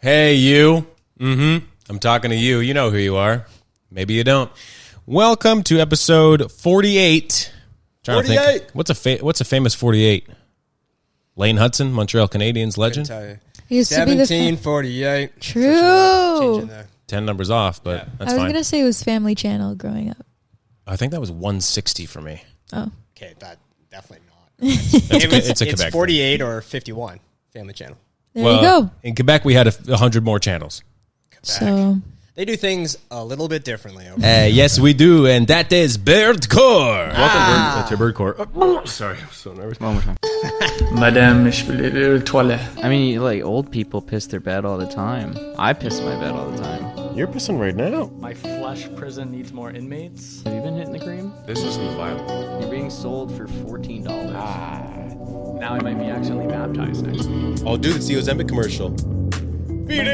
Hey, you. I'm talking to you. You know who you are. Maybe you don't. Welcome to episode 48. Trying to think, what's a famous 48? Lane Hudson, Montreal Canadiens legend. He used to be the 1748. True. 10 numbers off, but that's I was fine. going to say it was Family Channel growing up. I think that was 160 for me. Oh. Okay, that definitely not. It's a It's Quebec 48 or 51. Family Channel. There you go. In Quebec, we had 100 more channels. Quebec. So They do things a little bit differently. Okay? Yes, we do, and that is Birdcore. Welcome to Birdcore. Sorry, I'm so nervous. Madame, je peux aller aux toilettes. I mean, like, old people piss their bed all the time. I piss my bed all the time. You're pissing right now. My flesh prison needs more inmates. Have you been hitting the cream? This isn't violent. You're being sold for $14. Now I might be accidentally baptized next week. I'll do the Ozempic commercial. Did you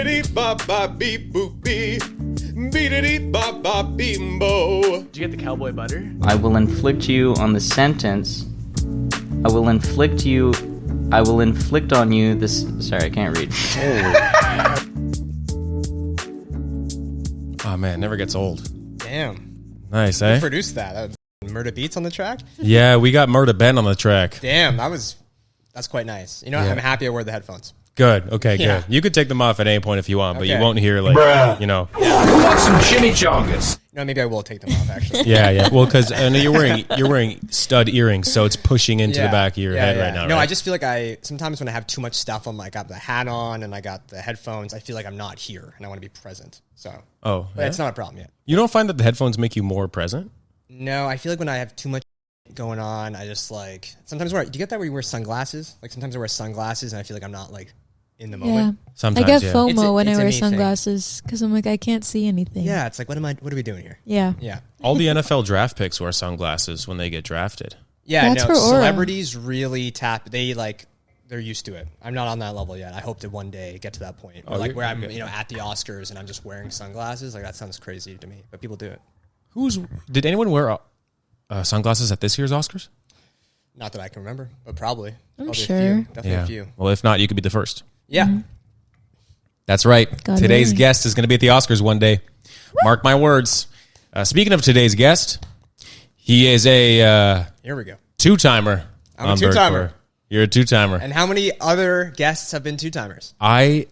get the cowboy butter? I will inflict you on the sentence. I will inflict on you this. Sorry, I can't read. Oh, man, never gets old. Damn. Nice, Who eh? produced that? Murder Beats on the track? Yeah, we got Murda Ben on the track. Damn, that's quite nice. You know, Yeah. I'm happy I wore the headphones. Good. Okay, Yeah. good. You could take them off at any point if you want, but you Okay. won't hear, like, you know. Who wants some chimichangas? No, maybe I will take them off, actually. Yeah. Well, because I know you're wearing stud earrings, so it's pushing into the back of your head right now. No, right? I just feel like sometimes when I have too much stuff on, I got the hat on and I got the headphones, I feel like I'm not here and I want to be present. So, Oh, but yeah? it's not a problem yet. You don't find that the headphones make you more present? No, I feel like when I have too much going on, I just like sometimes do you get that where you wear sunglasses? Like sometimes I wear sunglasses and I feel like I'm not like in the yeah, moment. Sometimes, I get yeah. FOMO when I It's a wear me thing. sunglasses because I'm like I can't see anything. Yeah, it's like what are we doing here? Yeah. Yeah. All the NFL draft picks wear sunglasses when they get drafted. Yeah, That's no, for aura. celebrities really they're used to it. I'm not on that level yet. I hope to one day get to that point. Or like where I'm, at the Oscars and I'm just wearing sunglasses. Like that sounds crazy to me, but people do it. Did anyone wear sunglasses at this year's Oscars? Not that I can remember, but probably. I'm Probably sure. A few. Definitely a few. Well, if not, you could be the first. Yeah. That's right. God Today's willing. guest is going to be at the Oscars one day. Mark my words. Speaking of today's guest, he is a Here we go. two-timer. I'm a on two-timer. Birdcore. You're a two-timer. And how many other guests have been two-timers? I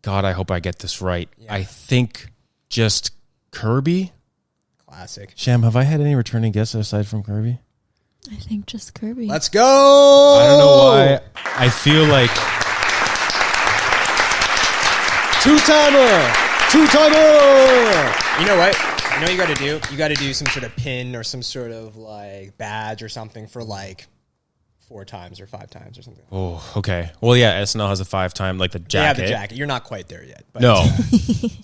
hope I get this right. Yeah. I think just Kirby. Classic. Sham, have I had any returning guests aside from Kirby? I think just Kirby. Let's go. I don't know why. I feel like Two-timer. You know what? You know what you got to do? You got to do some sort of pin or some sort of like badge or something for like 4 times or 5 times or something. oh, okay. Well, yeah, SNL has a 5-time like the Yeah, jacket. the jacket. You're not quite there yet. But No.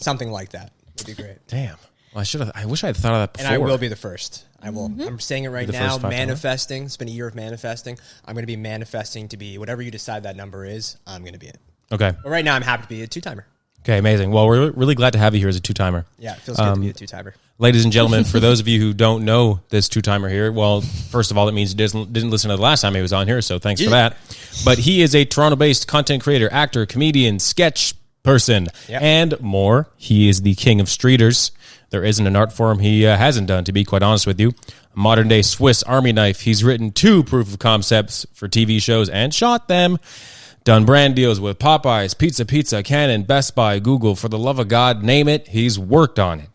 something like that would be great. Damn. Well, I wish I had thought of that And before. I will be the first. I will. I'm saying it right the now. first 5-timer? Manifesting. It's been a year of manifesting. I'm going to be manifesting to be whatever you decide that number is. I'm going to be it. Okay. But right now, I'm happy to be a 2-timer. Okay, amazing. Well, we're really glad to have you here as a two-timer. Yeah, it feels good to be a 2-timer. Ladies and gentlemen, for those of you who don't know this two-timer here, well, first of all, it means you didn't listen to the last time he was on here, so thanks for that. But he is a Toronto-based content creator, actor, comedian, sketch person, and more. He is the king of streeters. There isn't an art form he hasn't done, to be quite honest with you. A modern-day Swiss Army knife. He's written 2 proof of concepts for TV shows and shot them. Done brand deals with Popeyes, Pizza, Canon, Best Buy, Google. For the love of God, name it, he's worked on it.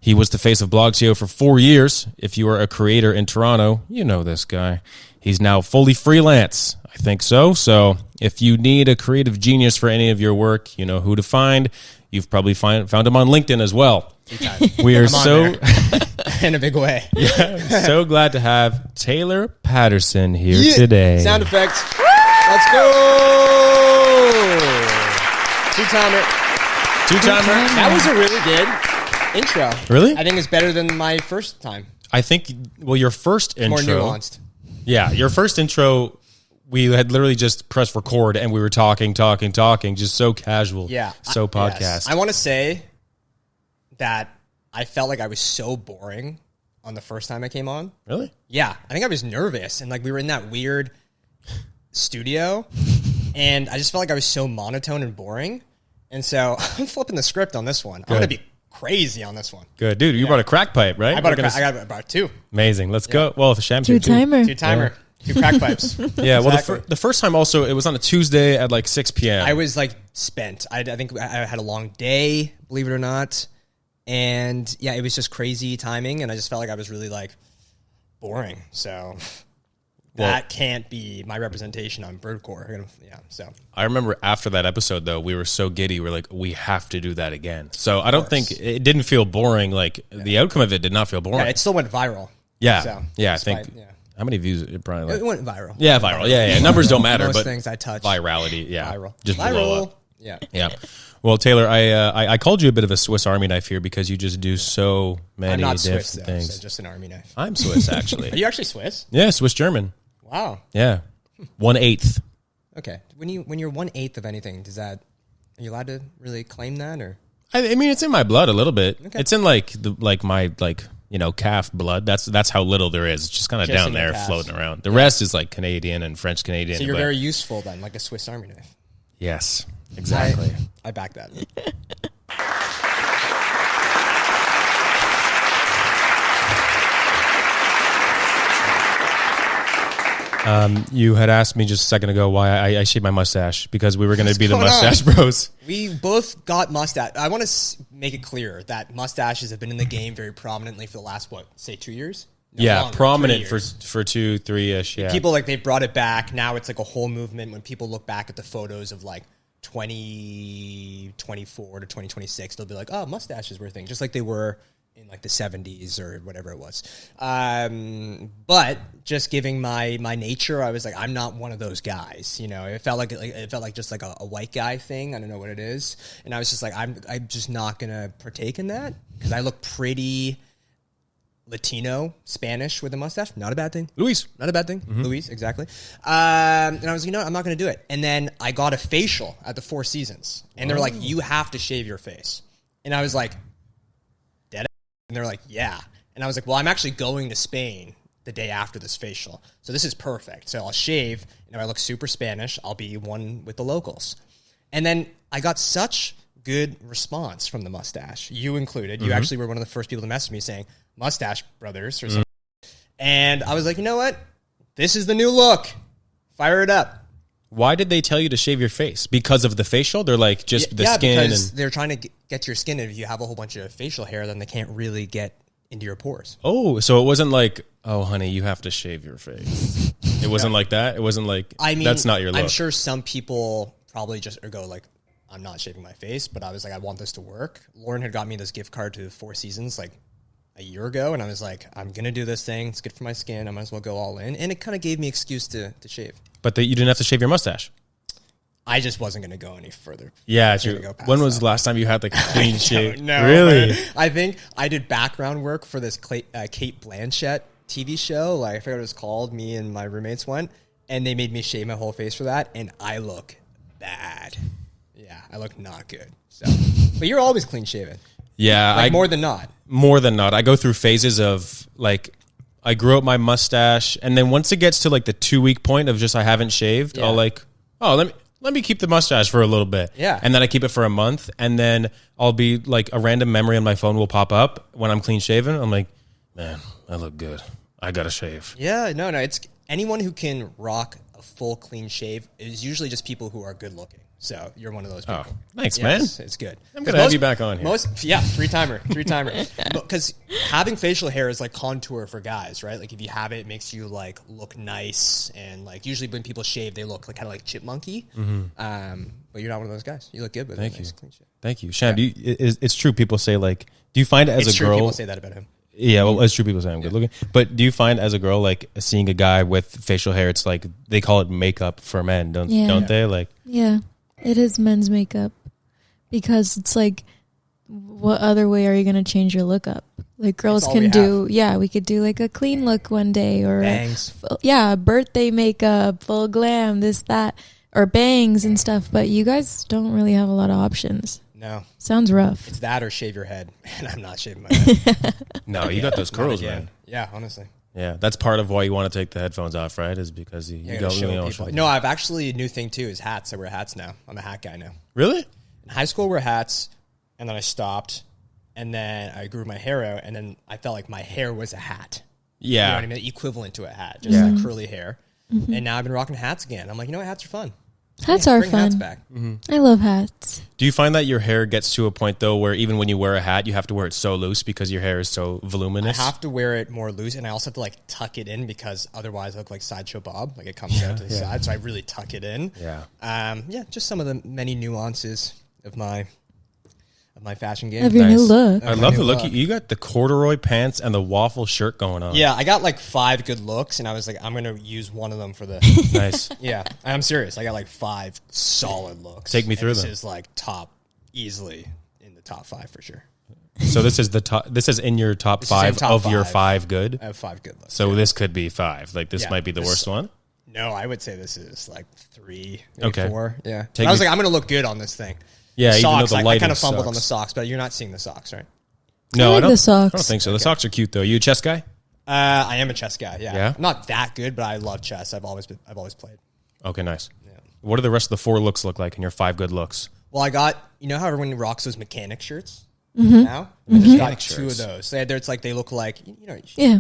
He was the face of Blogcio for 4 years. If you are a creator in Toronto, you know this guy. He's now fully freelance. I think so. So if you need a creative genius for any of your work, you know who to find. You've probably found him on LinkedIn as well. We are so In a big way. so glad to have Taylor Patterson here today. Sound effects. Let's go. Two-timer. Two-timer. That was a really good intro. Really? I think it's better than my first time. I think, well, your first intro. More nuanced. Yeah, your first intro, we had literally just pressed record and we were talking, just so casual. Yeah. So podcast. Yes. I want to say that I felt like I was so boring on the first time I came on. Really? Yeah. I think I was nervous and like we were in that weird studio and I just felt like I was so monotone and boring. And so I'm flipping the script on this one. I'm going to be crazy on this one. Good, dude. You brought a crack pipe, right? I got 2. Amazing. Let's go. Well, Sham too. Two-timer. 2-timer. 2 crack pipes. Yeah. Well, Exactly. the first time also, it was on a Tuesday at like 6 p.m. I was like spent. I think I had a long day, believe it or not. And yeah, it was just crazy timing. And I just felt like I was really like boring. So that can't be my representation on Birdcore. Yeah. So I remember after that episode, though, we were so giddy. We're like, we have to do that again. So I don't think it didn't feel boring. Like the outcome of it did not feel boring. yeah, it still went viral. Yeah. So, I think. yeah. How many views? It probably like, It went viral. yeah, viral. Yeah. Numbers don't matter, Most but things I touch. virality. Yeah. Viral. Just blow Viral. up. Yeah. Yeah. Well, Taylor, I called you a bit of a Swiss Army knife here because you just do so many I'm not different Swiss, though, things. so just an army knife. I'm Swiss, actually. Are you actually Swiss? Yeah, Swiss German. Wow. Yeah, 1/8. Okay. When you're 1/8 of anything, are you allowed to really claim that, or? I mean, it's in my blood a little bit. Okay. It's in my calf blood. That's how little there is. It's just kind of Just down in your there calves. floating around. The rest is like Canadian and French Canadian. So you're but- very useful then, like a Swiss army knife. yes, exactly. I back that. You had asked me just a second ago why I shaved my mustache because we were going to be the going on? mustache bros. We both got mustache. I want to make it clear that mustaches have been in the game very prominently for the last, 2 years? No, Yeah, longer, prominent 3 for years. 2, 3-ish. Yeah, People they've brought it back. Now it's like a whole movement when people look back at the photos of 2024 to 2026, they'll be like, oh, mustaches were a thing, just like they were in the 70s or whatever it was. But just giving my nature, I was like, I'm not one of those guys. It felt like just like a white guy thing. I don't know what it is. And I was just like, I'm just not going to partake in that because I look pretty Latino, Spanish with a mustache. Not a bad thing. Luis. Not a bad thing. Luis, exactly. And I was like, I'm not going to do it. And then I got a facial at the Four Seasons. And they're like, you have to shave your face. And I was like, dead? And they're like, yeah. And I was like, well, I'm actually going to Spain the day after this facial. So this is perfect. So I'll shave. And if I look super Spanish, I'll be one with the locals. And then I got such good response from the mustache, you included. You actually were one of the first people to message me saying, Mustache Brothers or something. And I was like, you know what? This is the new look. Fire it up. Why did they tell you to shave your face? Because of the facial? They're like just the skin because and they're trying to get to your skin. And if you have a whole bunch of facial hair, then they can't really get into your pores. oh, so it wasn't like, oh, honey, you have to shave your face. It wasn't like that. It wasn't like that's not your look. I'm sure some people probably just go like, I'm not shaving my face, but I was like, I want this to work. Lauren had got me this gift card to the Four Seasons a year ago, and I was like, I'm gonna do this thing. It's good for my skin. I might as well go all in. And it kind of gave me excuse to shave. But you didn't have to shave your mustache. I just wasn't gonna go any further. Yeah, Wasn't true. gonna go past When was that. the last time you had like a clean shave? No, really? man. I think I did background work for this Kate Blanchett TV show. I forgot what it was called. Me and my roommates went, and they made me shave my whole face for that, and I look bad. Yeah, I look not good. So, but you're always clean shaven. Yeah, More than not. More than not. I go through phases of I grew up my mustache, and then once it gets to the 2-week point of just I haven't shaved, Yeah. I'll let me keep the mustache for a little bit. Yeah. And then I keep it for a month, and then I'll be a random memory on my phone will pop up when I'm clean shaven. I'm like, man, I look good. I gotta shave. Yeah, no. It's anyone who can rock a full clean shave is usually just people who are good looking. So you're one of those people. Oh, thanks, Yes, man. it's good. I'm gonna have you back on here. Three-timer. Because having facial hair is contour for guys, right? If you have it, it makes you look nice, and usually when people shave, they look kind of like chipmunky. But you're not one of those guys. You look good with a nice clean shave. Thank you, Sham. It's true. People say do you find as It's a true. girl? People say that about him. Yeah, well, it's true. People say I'm good looking, but do you find as a girl seeing a guy with facial hair? It's they call it makeup for men, don't they? Yeah, it is men's makeup because it's what other way are you going to change your look up? Girls all can we do, we could do a clean look one day or Bangs. Birthday makeup, full glam, this, that, or bangs and stuff. But you guys don't really have a lot of options. No, Sounds rough. it's that or shave your head, and I'm not shaving my head. No, you got those Not curls, again. man. Yeah, honestly. Yeah, that's part of why you want to take the headphones off, right? Is because you Yeah, don't show really know. people. No, I've actually a new thing too is hats. I wear hats now. I'm a hat guy now. Really? In high school, I wore hats, and then I stopped, and then I grew my hair out, and then I felt like my hair was a hat. You know Yeah. what I mean? Equivalent to a hat, just like curly hair. And now I've been rocking hats again. I'm like, you know what? Hats are fun. Hats are Bring hats fun. back. I love hats. Do you find that your hair gets to a point though where even when you wear a hat, you have to wear it so loose because your hair is so voluminous? I have to wear it more loose, and I also have to like tuck it in because otherwise I look like Sideshow Bob. Like it comes out to the side, so I really tuck it in. Yeah. Just some of the many nuances of my fashion game. Of your new Nice. look. I love the look. You got the corduroy pants and the waffle shirt going on. Yeah, I got like 5 good looks, and I was like, I'm gonna use one of them for the. Nice. Yeah, I'm serious. I got like 5 solid looks. Take me And through this them. is like easily in the top 5 for sure. So this is the top. This is in your top This is in 5 top of your 5. 5 good. I have 5 good looks. So this could be 5. Like this Yeah, might be the this- worst one. No, I would say this is like 3, maybe Okay. 4. Yeah, Take I was me- like, I'm gonna look good on this thing. Yeah, The even though socks, the I lighting kind of fumbled on the sucks. socks, but you're not seeing the socks, right? No, I like I don't. the socks. I don't think so. The socks are cute though. You a chess guy? I am a chess guy. Yeah. Yeah? I'm not that good, but I love chess. I've always played. Okay, nice. What do the rest of the 4 looks look like in your 5 good looks? Well, I got, you know how everyone rocks those mechanic shirts now? I just got 2 of those. It's like they look like, you know, Yeah.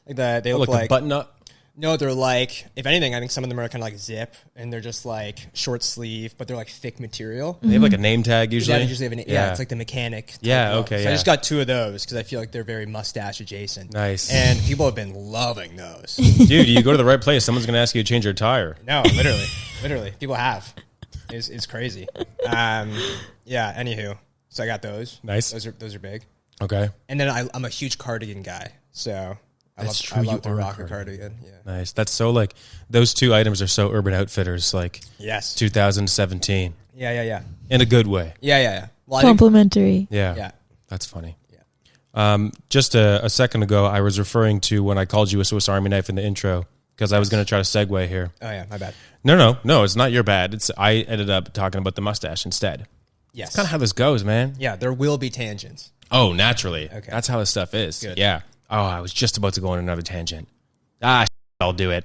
like they look Like like the button up. no, they're like, if anything, I think some of them are kind of like zip, and they're just like short sleeve, but they're like thick material. They have like a name tag usually. Yeah, they usually have it's like the mechanic. type Yeah, look. okay, So yeah. I just got 2 of those because I feel like they're very mustache adjacent. Nice. And people have been loving those. Dude, you go to the right place. Someone's gonna ask you to change your tire. No, literally, people have. It's crazy. Yeah. Anywho, so I got those. Nice. Those are big. Okay. And then I'm a huge cardigan guy, so That's I true, love you to are a rock a cardigan. Yeah. Nice. That's so like those 2 items are so Urban Outfitters like Yes. 2017 Yeah. in a good way. Yeah. Well, I think, Complimentary. Yeah. yeah. That's funny. Just a second ago, I was referring to when I called you a Swiss Army knife in the intro because I was going to try to segue here. Oh yeah, my bad. No, it's not your bad. It's I ended up talking about the mustache instead. Yes. Kind of how this goes, man. Yeah, there will be tangents. Oh, naturally. Okay. That's how this stuff is. Good. Yeah. Oh, I was just about to go on another tangent. I'll do it.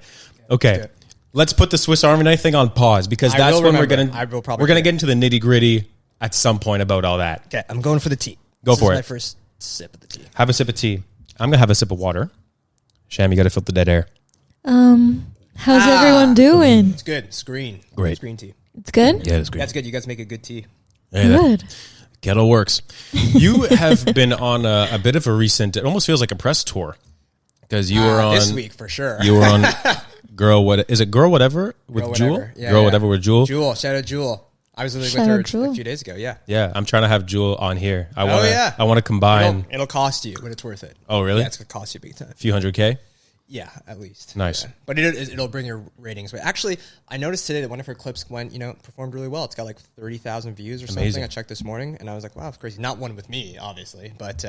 Okay. do it. Let's put the Swiss Army knife thing on pause because I that's will when remember. we're gonna I will probably we're gonna forget. get into the nitty gritty at some point about all that. Okay, I'm going for the tea. Go This for is it. My first sip of the tea. Have a sip of tea. I'm gonna have a sip of water. Sham, you got to filter the dead air. How's everyone doing? It's good. It's green. Great. It's green tea. It's good? Yeah, it's great. That's good. You guys make a good tea. Good. Kettle works. You have been on a bit of a recent. It almost feels like a press tour because you were on this week for sure. You were on Girl What Is it? Girl Whatever with Girl Jewel. Whatever. Yeah, Girl yeah. Whatever with Jewel. Jewel, shout out Jewel. I was living Shout with her out Jewel. a few days ago. Yeah. Yeah, I'm trying to have Jewel on here. I want yeah. I want to combine It'll cost you, but it's worth it. Oh, really? Yeah, it's gonna cost you big time. a few $100K. Yeah, at least. Nice. Yeah. But it'll bring your ratings. But actually, I noticed today that one of her clips went, performed really well. It's got like 30,000 views or Amazing. something. I checked this morning, and I was like, wow, it's crazy. Not one with me, obviously, but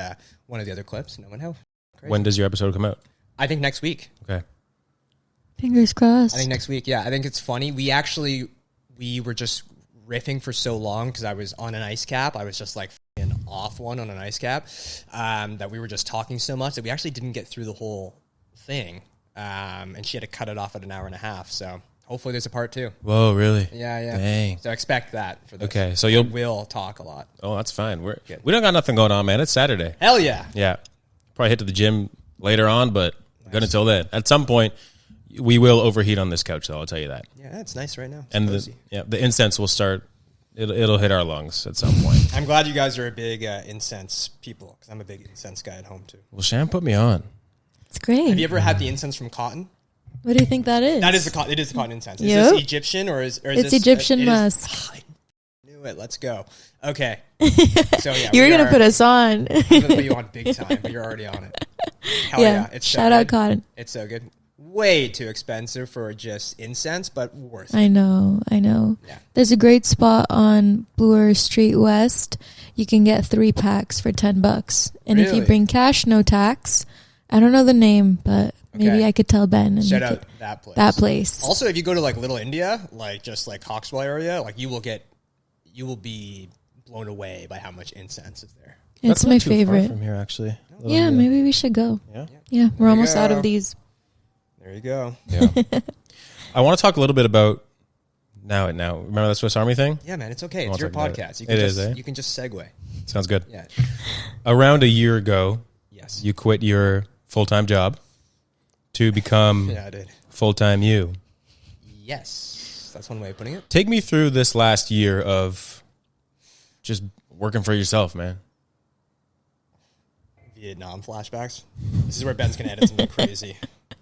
one of the other clips. No one how crazy. When does your episode come out? I think next week. Okay. Fingers crossed. I think next week. Yeah, I think it's funny. We were just riffing for so long because I was on an ice cap. I was just like f***ing off one on an ice cap that we were just talking so much that we actually didn't get through the whole thing. And she had to cut it off at an hour and a half. So hopefully there's a part 2. Whoa, really? Yeah. Dang. So expect that for this. Okay, so we'll talk a lot. Oh, that's fine. We don't got nothing going on, man. It's Saturday. Hell yeah. Yeah. Probably hit to the gym later on, but good until then. At some point, we will overheat on this couch, though. I'll tell you that. Yeah, it's nice right now. It's And cozy. the incense will start. It'll hit our lungs at some point. I'm glad you guys are a big incense people because I'm a big incense guy at home too. Well, Sham put me on. It's great. Have you ever had the incense from cotton? What do you think that is? That is it is the cotton incense. Is Yep. this Egyptian or is It's this, Egyptian it is- musk. I knew it. Let's go. Okay. So yeah, You were going to put us on. I'm gonna put you on big time, but you're already on it. Hell Yeah. It's so Shout out good. Cotton. It's so good. Way too expensive for just incense, but worth it. I know. Yeah. There's a great spot on Bloor Street West. You can get 3 packs for $10. And if you Really? bring cash, no tax. I don't know the name, but maybe Okay. I could tell Ben. And Shout he out could- that place. that place. Also, if you go to like Little India, like just like Coxwell area, like you will be blown away by how much incense is there. It's not my too far favorite. from here, actually. Yeah, maybe we should go. Yeah. Yeah, we're you almost out go. of these. There you go. Yeah. I want to talk a little bit about Now, remember that Swiss Army thing? Yeah, man, it's okay. It's I'll your talk about podcast. it. It is, eh? You can just segue. Sounds good. Yeah. Around a year ago, Yes. you quit your full-time job to become Yeah, I did. full-time you. Yes. That's one way of putting it. Take me through this last year of just working for yourself, man. Vietnam flashbacks. This is where Ben's gonna edit something crazy.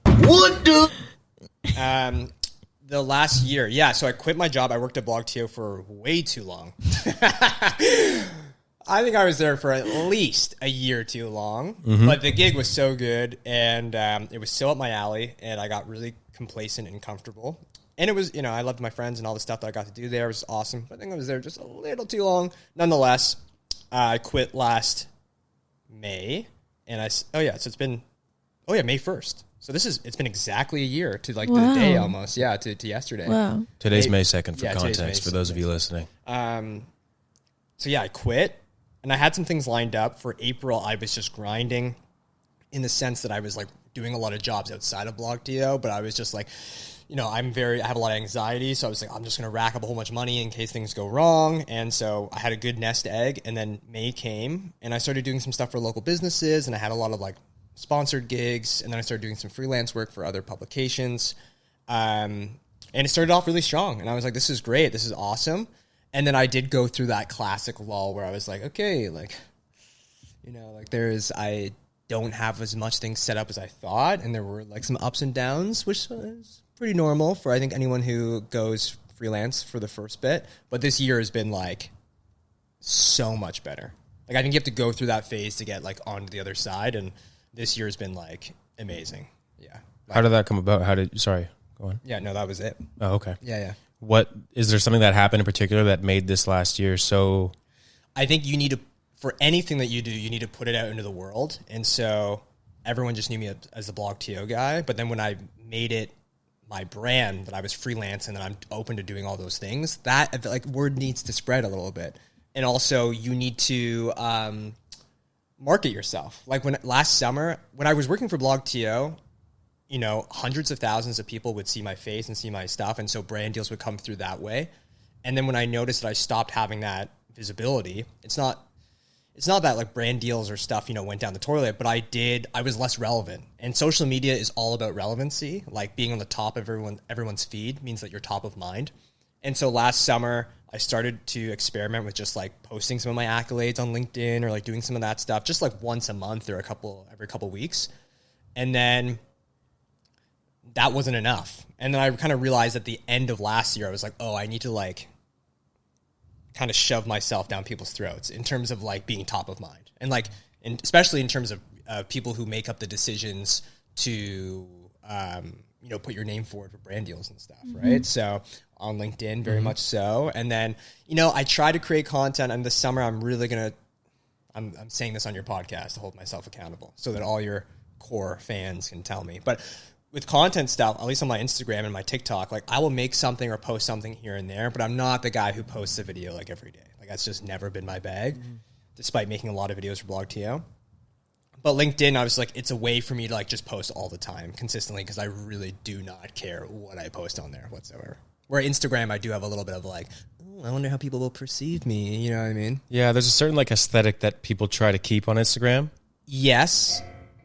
What the? The last year, yeah. So I quit my job. I worked at BlogTO for way too long. I think I was there for at least a year too long. But the gig was so good, and it was so up my alley, and I got really complacent and comfortable. And it was, I loved my friends and all the stuff that I got to do there. It was awesome. But I think I was there just a little too long. Nonetheless, I quit last May, and so it's been, May 1st. So it's been exactly a year to like Wow. the day almost, to yesterday. Wow. Today's May 2nd for Yeah, today's context, May for those of you listening. So yeah, I quit, and I had some things lined up for April. I was just grinding in the sense that I was like doing a lot of jobs outside of BlogTO, but I was just like, I have a lot of anxiety, so I was like, I'm just going to rack up a whole bunch of money in case things go wrong. And so I had a good nest egg, and then May came, and I started doing some stuff for local businesses, and I had a lot of like sponsored gigs, and then I started doing some freelance work for other publications. And it started off really strong, and I was like, this is great, this is awesome. And then I did go through that classic lull where I was like, okay, like, I don't have as much things set up as I thought, and there were like some ups and downs, which is pretty normal for I think anyone who goes freelance for the first bit. But this year has been like so much better. Like I think you have to go through that phase to get like onto the other side, and this year has been like amazing. Yeah. How did that come about? Sorry, go on. Yeah, no, that was it. Oh, okay. Yeah. What is there something that happened in particular that made this last year so? I think you need to, for anything that you do, you need to put it out into the world. And so everyone just knew me as the BlogTO guy. But then when I made it my brand, that I was freelance and that I'm open to doing all those things, that like word needs to spread a little bit. And also you need to market yourself. Like last summer, when I was working for BlogTO, hundreds of thousands of people would see my face and see my stuff. And so brand deals would come through that way. And then when I noticed that I stopped having that visibility, it's not that like brand deals or stuff, went down the toilet, but I was less relevant. And social media is all about relevancy. Like being on the top of everyone's feed means that you're top of mind. And so last summer I started to experiment with just like posting some of my accolades on LinkedIn or like doing some of that stuff, just like once a month or every couple weeks. And then that wasn't enough. And then I kind of realized at the end of last year, I was like, oh, I need to like kind of shove myself down people's throats in terms of like being top of mind. And like, especially in terms of people who make up the decisions to, put your name forward for brand deals and stuff. Mm-hmm. Right. So on LinkedIn, very much so. And then, I try to create content, and this summer I'm really going to, I'm saying this on your podcast to hold myself accountable so that all your core fans can tell me. But with content stuff, at least on my Instagram and my TikTok, like I will make something or post something here and there, but I'm not the guy who posts a video like every day. Like that's just never been my bag, despite making a lot of videos for BlogTO. But LinkedIn, I was like, it's a way for me to like just post all the time consistently because I really do not care what I post on there whatsoever. Where Instagram, I do have a little bit of like, I wonder how people will perceive me. You know what I mean? Yeah, there's a certain like aesthetic that people try to keep on Instagram. Yes.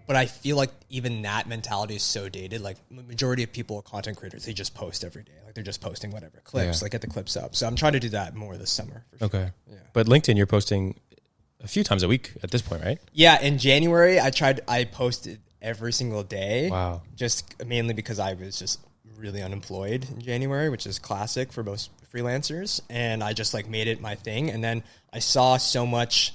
But I feel like even that mentality is so dated. Like majority of people, content creators, they just post every day. Like they're just posting whatever clips, like get the clips up. So I'm trying to do that more this summer. For sure. Okay. Yeah. But LinkedIn, you're posting a few times a week at this point, right? Yeah. In January, I posted every single day. Wow. Just mainly because I was just really unemployed in January, which is classic for most freelancers. And I just like made it my thing. And then I saw so much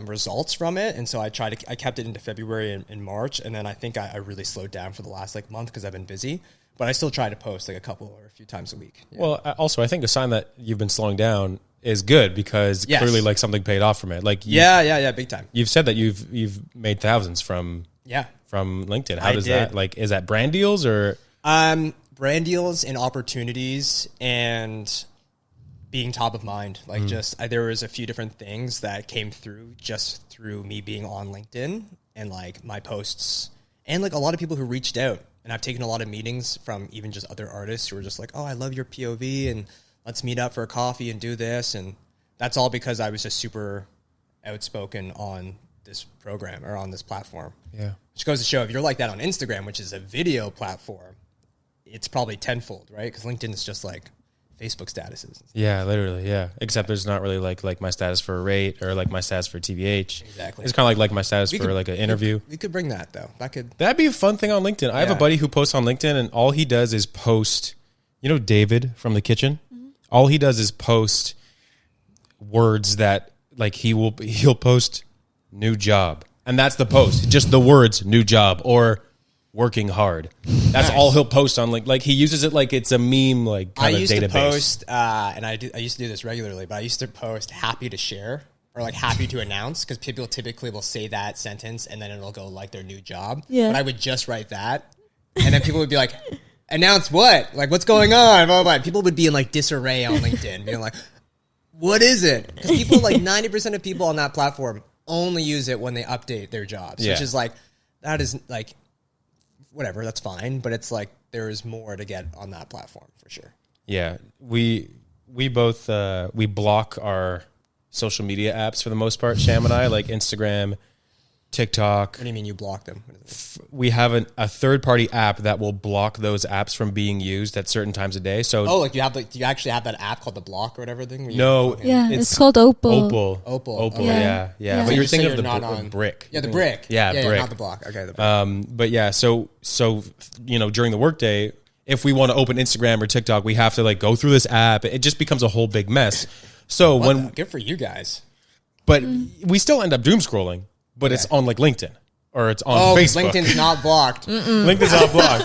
results from it, and so I kept it into February and March, and then I think I really slowed down for the last like month because I've been busy, but I still try to post like a couple or a few times a week. Yeah. Well, also I think a sign that you've been slowing down is good because clearly like something paid off from it. Like yeah, big time. You've said that you've made thousands from LinkedIn. How does that like? Is that brand deals or brand deals and opportunities and being top of mind? Like there was a few different things that came through just through me being on LinkedIn and like my posts and like a lot of people who reached out and I've taken a lot of meetings from even just other artists who are just like, oh, I love your POV and let's meet up for a coffee and do this. And that's all because I was just super outspoken on this program or on this platform. Yeah. Which goes to show if you're like that on Instagram, which is a video platform, it's probably tenfold, right? Because LinkedIn is just like Facebook statuses. Yeah, literally, yeah. Except there's not really like my status for a rate or like my status for TBH. Exactly. It's kind of like my status for like an interview. We could bring that though. That'd be a fun thing on LinkedIn. I have a buddy who posts on LinkedIn, and all he does is post. You know, David from the kitchen. Mm-hmm. All he does is post words that like he'll post new job, and that's the post. Just the words new job or working hard. That's all he'll post on like he uses it like it's a meme like kind of database. I used to post and I used to do this regularly, but I used to post happy to share or like happy to announce because people typically will say that sentence and then it'll go like their new job. Yeah. But I would just write that and then people would be like, announce what? Like what's going on? Blah, blah, blah. People would be in like disarray on LinkedIn being like, what is it? Because people like 90% of people on that platform only use it when they update their jobs, which is like, that is like, whatever, that's fine. But it's like, there is more to get on that platform for sure. Yeah. We both, we block our social media apps for the most part, Sham and I, like Instagram, TikTok. What do you mean you block them? We have a third-party app that will block those apps from being used at certain times of day. So, like do you actually have that app called the Block or whatever thing? No, yeah, it's called Opal. Opal. Yeah. But you're thinking of the Brick. Yeah, the Brick. Yeah, Brick. Not the Block. Okay, the Brick. But yeah, so you know, during the workday, if we want to open Instagram or TikTok, we have to like go through this app. It just becomes a whole big mess. So good for you guys, but we still end up doom scrolling. But it's on like LinkedIn or it's on Facebook. LinkedIn's not blocked. LinkedIn's not blocked.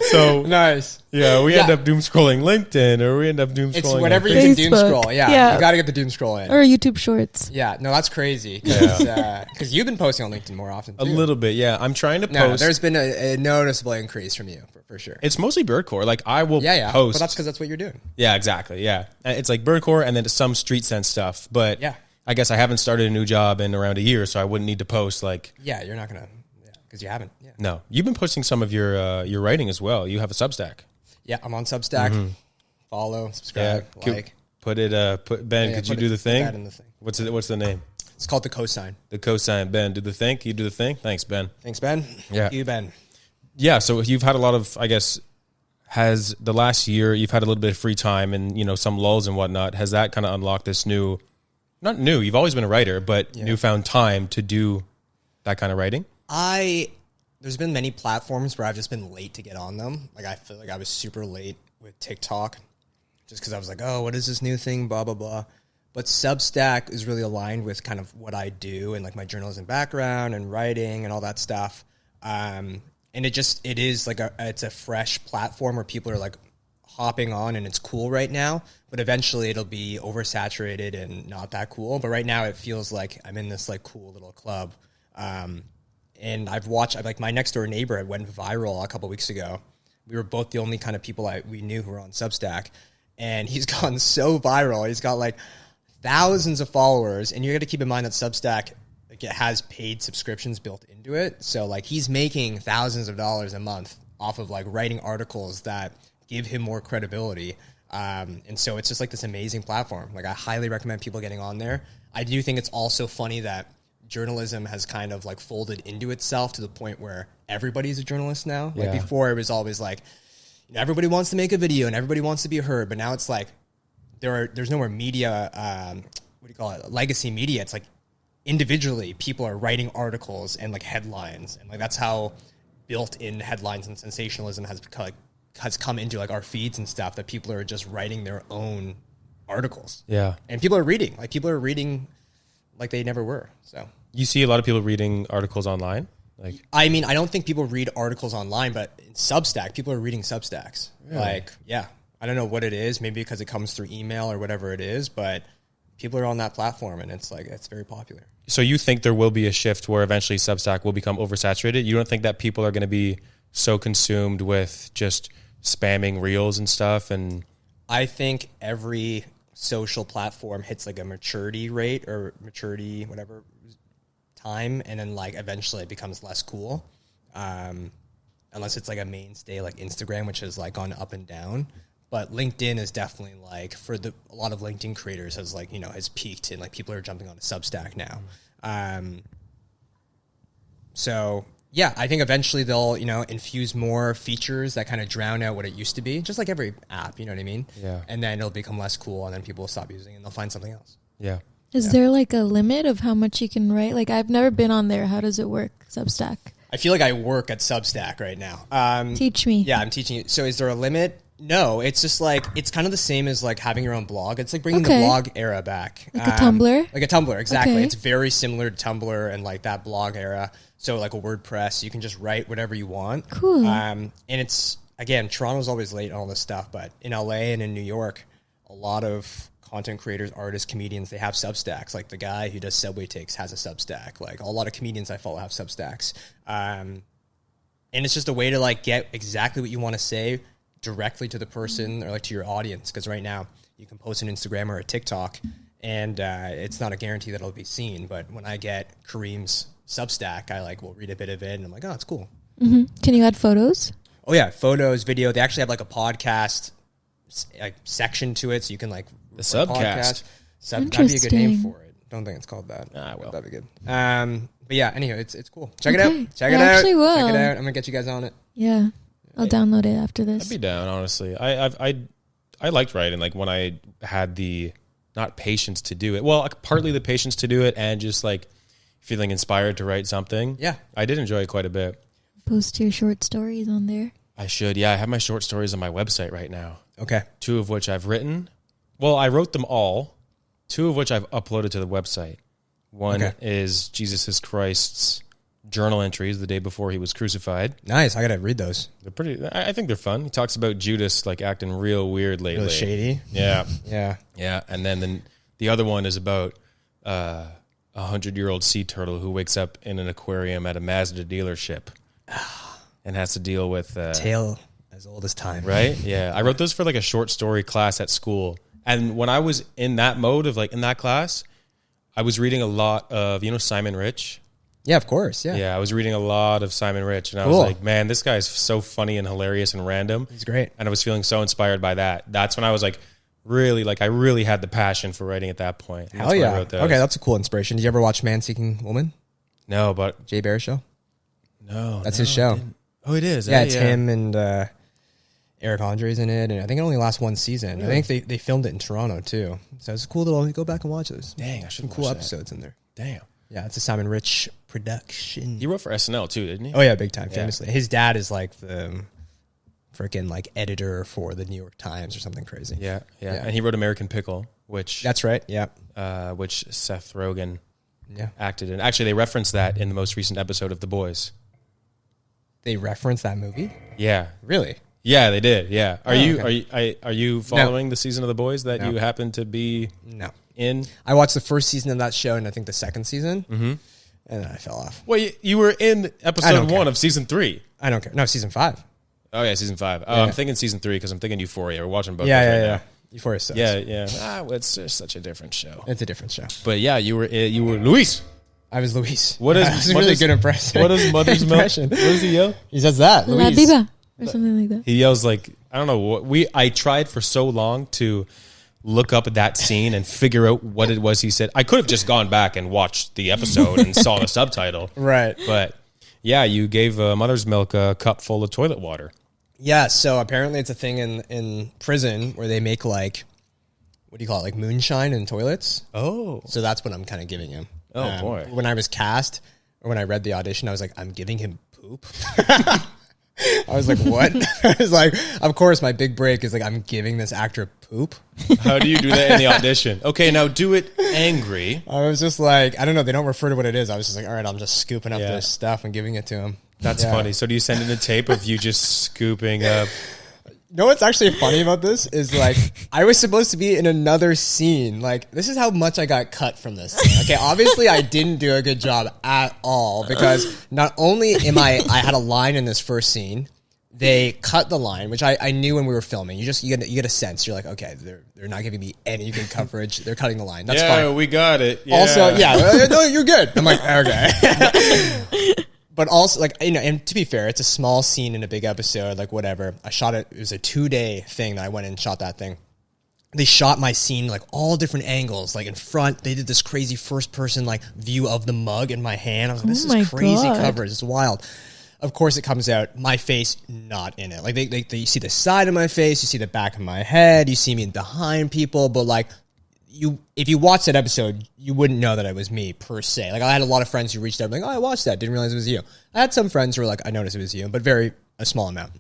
So nice. Yeah, we end up doom scrolling LinkedIn or we end up doom scrolling. It's whatever you can doom scroll. Yeah, you got to get the doom scroll in. Or YouTube Shorts. Yeah, no, that's crazy because you've been posting on LinkedIn more often too. A little bit, yeah. I'm trying to post. No, there's been a noticeable increase from you for sure. It's mostly Birdcore. Like I will but post. that's because that's what you're doing. Yeah, exactly. Yeah, it's like Birdcore and then some street sense stuff. But yeah. I guess I haven't started a new job in around a year, so I wouldn't need to post like. Yeah, you're not gonna, because you haven't. Yeah. No, you've been posting some of your writing as well. You have a Substack. Yeah, I'm on Substack. Mm-hmm. Follow, subscribe, like. Put Ben. Could you do the thing? That in the thing. What's the name? It's called the cosign. The cosign. Ben, do the thing. Can you do the thing? Thanks, Ben. Thanks, Ben. Yeah, you, Ben. Yeah. So you've had a lot of, I guess, has the last year you've had a little bit of free time and some lulls and whatnot. Has that kind of unlocked this new? Not new, you've always been a writer, but newfound time to do that kind of writing? There's been many platforms where I've just been late to get on them. Like I feel like I was super late with TikTok just because I was like, oh, what is this new thing, blah, blah, blah. But Substack is really aligned with kind of what I do and like my journalism background and writing and all that stuff. And it is like it's a fresh platform where people are like hopping on and it's cool right now, but eventually it'll be oversaturated and not that cool. But right now it feels like I'm in this like cool little club. And I've watched, like my next door neighbor, it went viral a couple weeks ago. We were both the only kind of people we knew who were on Substack, and he's gone so viral. He's got like thousands of followers, and you got to keep in mind that Substack, like it has paid subscriptions built into it. So like he's making thousands of dollars a month off of like writing articles that give him more credibility. And so it's just like this amazing platform. Like I highly recommend people getting on there. I do think it's also funny that journalism has kind of like folded into itself to the point where everybody's a journalist now. Like before it was always like, everybody wants to make a video and everybody wants to be heard. But now it's like there's no more media, legacy media. It's like individually people are writing articles and like headlines. And like that's how built-in headlines and sensationalism has come into like our feeds and stuff, that people are just writing their own articles. Yeah. And people are reading like they never were. So you see a lot of people reading articles online? Like, I mean, I don't think people read articles online, but in Substack, people are reading Substacks. Really? Like, yeah. I don't know what it is, maybe because it comes through email or whatever it is, but people are on that platform and it's like, it's very popular. So you think there will be a shift where eventually Substack will become oversaturated? You don't think that people are going to be so consumed with just spamming reels and stuff? And I think every social platform hits like a maturity rate or maturity, whatever time. And then like eventually it becomes less cool. unless it's like a mainstay like Instagram, which has like gone up and down. But LinkedIn is definitely like a lot of LinkedIn creators has like, has peaked and like people are jumping on a Substack now. So yeah, I think eventually they'll, infuse more features that kind of drown out what it used to be, just like every app, you know what I mean? Yeah. And then it'll become less cool and then people will stop using it and they'll find something else. Yeah. Is there like a limit of how much you can write? Like I've never been on there. How does it work? Substack. I feel like I work at Substack right now. Teach me. Yeah, I'm teaching you. So is there a limit? No, it's just like, it's kind of the same as like having your own blog. It's like bringing the blog era back. Like a Tumblr? Like a Tumblr, exactly. Okay. It's very similar to Tumblr and like that blog era. So like a WordPress, you can just write whatever you want. Cool. And it's, again, Toronto's always late on all this stuff, but in LA and in New York, a lot of content creators, artists, comedians, they have Substacks. Like the guy who does Subway Takes has a Substack. Like a lot of comedians I follow have Substacks. And it's just a way to like get exactly what you want to say directly to the person or like to your audience. Because right now you can post an Instagram or a TikTok and it's not a guarantee that it'll be seen. But when I get Kareem's Substack, I like will read a bit of it and I'm like, oh, it's cool. Mm-hmm. Can you add photos? Oh yeah, photos, video. They actually have like a podcast like section to it, so you can like the subcast. That'd be a good name for it. Don't think it's called that. Well, that'd be good. But yeah, anyway, it's cool. Check it Okay. out. Check I it out. actually will. Check it out. I'm gonna get you guys on it. Yeah. I'll download it after this. I'd be down, honestly. I liked writing, like when I had the not patience to do it. Well, partly the patience to do it and just like feeling inspired to write something. Yeah. I did enjoy it quite a bit. Post your short stories on there. I should. Yeah, I have my short stories on my website right now. Okay. 2 of which I've written. Well, I wrote them all. 2 of which I've uploaded to the website. One is Jesus Christ's journal entries the day before he was crucified. Nice. I gotta read those. They're pretty. I think they're fun. He talks about Judas like acting real weird lately. Really shady. Yeah. Yeah. Yeah. And then the other one is about a 100-year-old sea turtle who wakes up in an aquarium at a Mazda dealership and has to deal with tale as old as time. Right? Yeah. I wrote those for like a short story class at school. And when I was in that mode of like in that class, I was reading a lot of, Simon Rich. Yeah, of course. Yeah. Yeah, I was reading a lot of Simon Rich, and I Cool. was like, man, this guy's so funny and hilarious and random. He's great. And I was feeling so inspired by that. That's when I was like, really, like I really had the passion for writing at that point. And Hell that's when I yeah. wrote those. Okay, that's a cool inspiration. Did you ever watch Man Seeking Woman? No, but Jay Bear show? no, That's no, his show. I didn't. Oh, it is. Yeah, it's him and Eric Andre's in it, and I think it only lasts one season. I think they filmed it in Toronto too, so it's cool to go back and watch those. Dang, I should Some cool watch that. episodes in there. Damn. Yeah, it's a Simon Rich production. He wrote for SNL too, didn't he? Oh yeah, big time, famously. His dad is like the freaking like editor for the New York Times or something crazy. Yeah. And he wrote American Pickle, which That's right. Yeah, which Seth Rogen yeah. acted in. Actually, they referenced that in the most recent episode of The Boys. They reference that movie. Yeah. Really? Yeah, they did. Yeah. Are okay. are you following the season of The Boys that you happen to be No. in? I watched the first season of that show, and I think the second season, and then I fell off. Well, you were in I episode don't 1 care. of season 3. I don't care. No, season 5. Oh yeah, season 5. Oh, Yeah. I'm thinking season 3 because I'm thinking Euphoria. We're watching both. Yeah, those yeah, right yeah. now. Euphoria sucks. Yeah. Well, it's just such a different show. It's a different show. But yeah, you were Luis. I was Luis. What is that was a what really is- good impression. What is Mother's Milk? impression? What does he yell? He says that. La Luis. Biba. Or something like that. He yells like I don't know what I tried for so long to look up that scene and figure out what it was he said. I could have just gone back and watched the episode and saw the subtitle. Right. But yeah, you gave Mother's Milk a cup full of toilet water. Yeah, so apparently it's a thing in prison where they make like, what do you call it, like moonshine in toilets. Oh. So that's what I'm kind of giving him. Oh, boy. When I was cast, or when I read the audition, I was like, I'm giving him poop. I was like, what? I was like, of course, my big break is like, I'm giving this actor poop. How do you do that in the audition? Okay, now do it angry. I was just like, I don't know. They don't refer to what it is. I was just like, all right, I'm just scooping up Yeah. this stuff and giving it to him. That's Yeah. funny. So do you send in a tape of you just scooping up? You know what's actually funny about this is like I was supposed to be in another scene. Like this is how much I got cut from this. Okay, obviously I didn't do a good job at all because not only I had a line in this first scene, they cut the line, which I knew when we were filming. You get a sense. You're like, okay, they're not giving me any good coverage. They're cutting the line. That's fine. we got it. Yeah. Also, yeah, no, you're good. I'm like, okay. But also, like, you know, and to be fair, it's a small scene in a big episode, like, whatever. I shot it. It was a 2-day thing that I went in and shot that thing. They shot my scene, like, all different angles. Like, in front, they did this crazy first-person, like, view of the mug in my hand. I was like, this is crazy coverage. It's wild. Of course, it comes out, my face not in it. Like, you see the side of my face, you see the back of my head, you see me behind people, but, like, if you watch that episode, you wouldn't know that it was me per se. Like, I had a lot of friends who reached out like, oh, I watched that, didn't realize it was you. I had some friends who were like, I noticed it was you, but a small amount.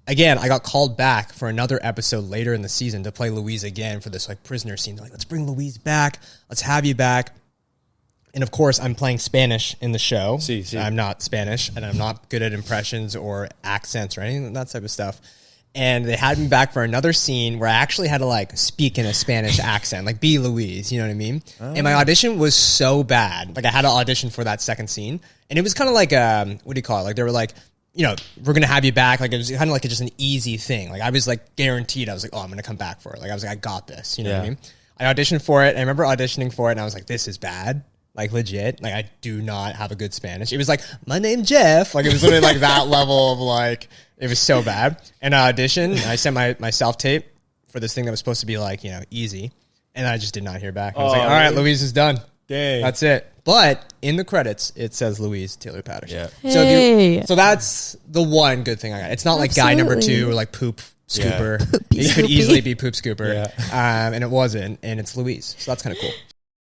Again, I got called back for another episode later in the season to play Louise again for this like prisoner scene. They're like, let's bring Louise back. Let's have you back. And of course, I'm playing Spanish in the show. I'm not Spanish, and I'm not good at impressions or accents or anything, that type of stuff. And they had me back for another scene where I actually had to like speak in a Spanish accent, like be Louise, you know what I mean? Oh. And my audition was so bad. Like I had to audition for that second scene. And it was kind of like, what do you call it? Like they were like, you know, we're going to have you back. Like it was kind of like just an easy thing. Like I was like guaranteed. I was like, oh, I'm going to come back for it. Like I was like, I got this. You know what I mean? I auditioned for it. And I remember auditioning for it and I was like, this is bad. Like legit. Like I do not have a good Spanish. It was like, my name Jeff. Like it was literally like that level of like, it was so bad. And I auditioned. I sent my self-tape for this thing that was supposed to be like, you know, easy. And I just did not hear back. I was like, all right, Louise is done. Dang. That's it. But in the credits, it says Louise Taylor Patterson. Yeah. Hey. So that's the one good thing I got. It's not like guy number 2 or like poop scooper. It could easily be poop scooper. Yeah. And it wasn't. And it's Louise. So that's kind of cool.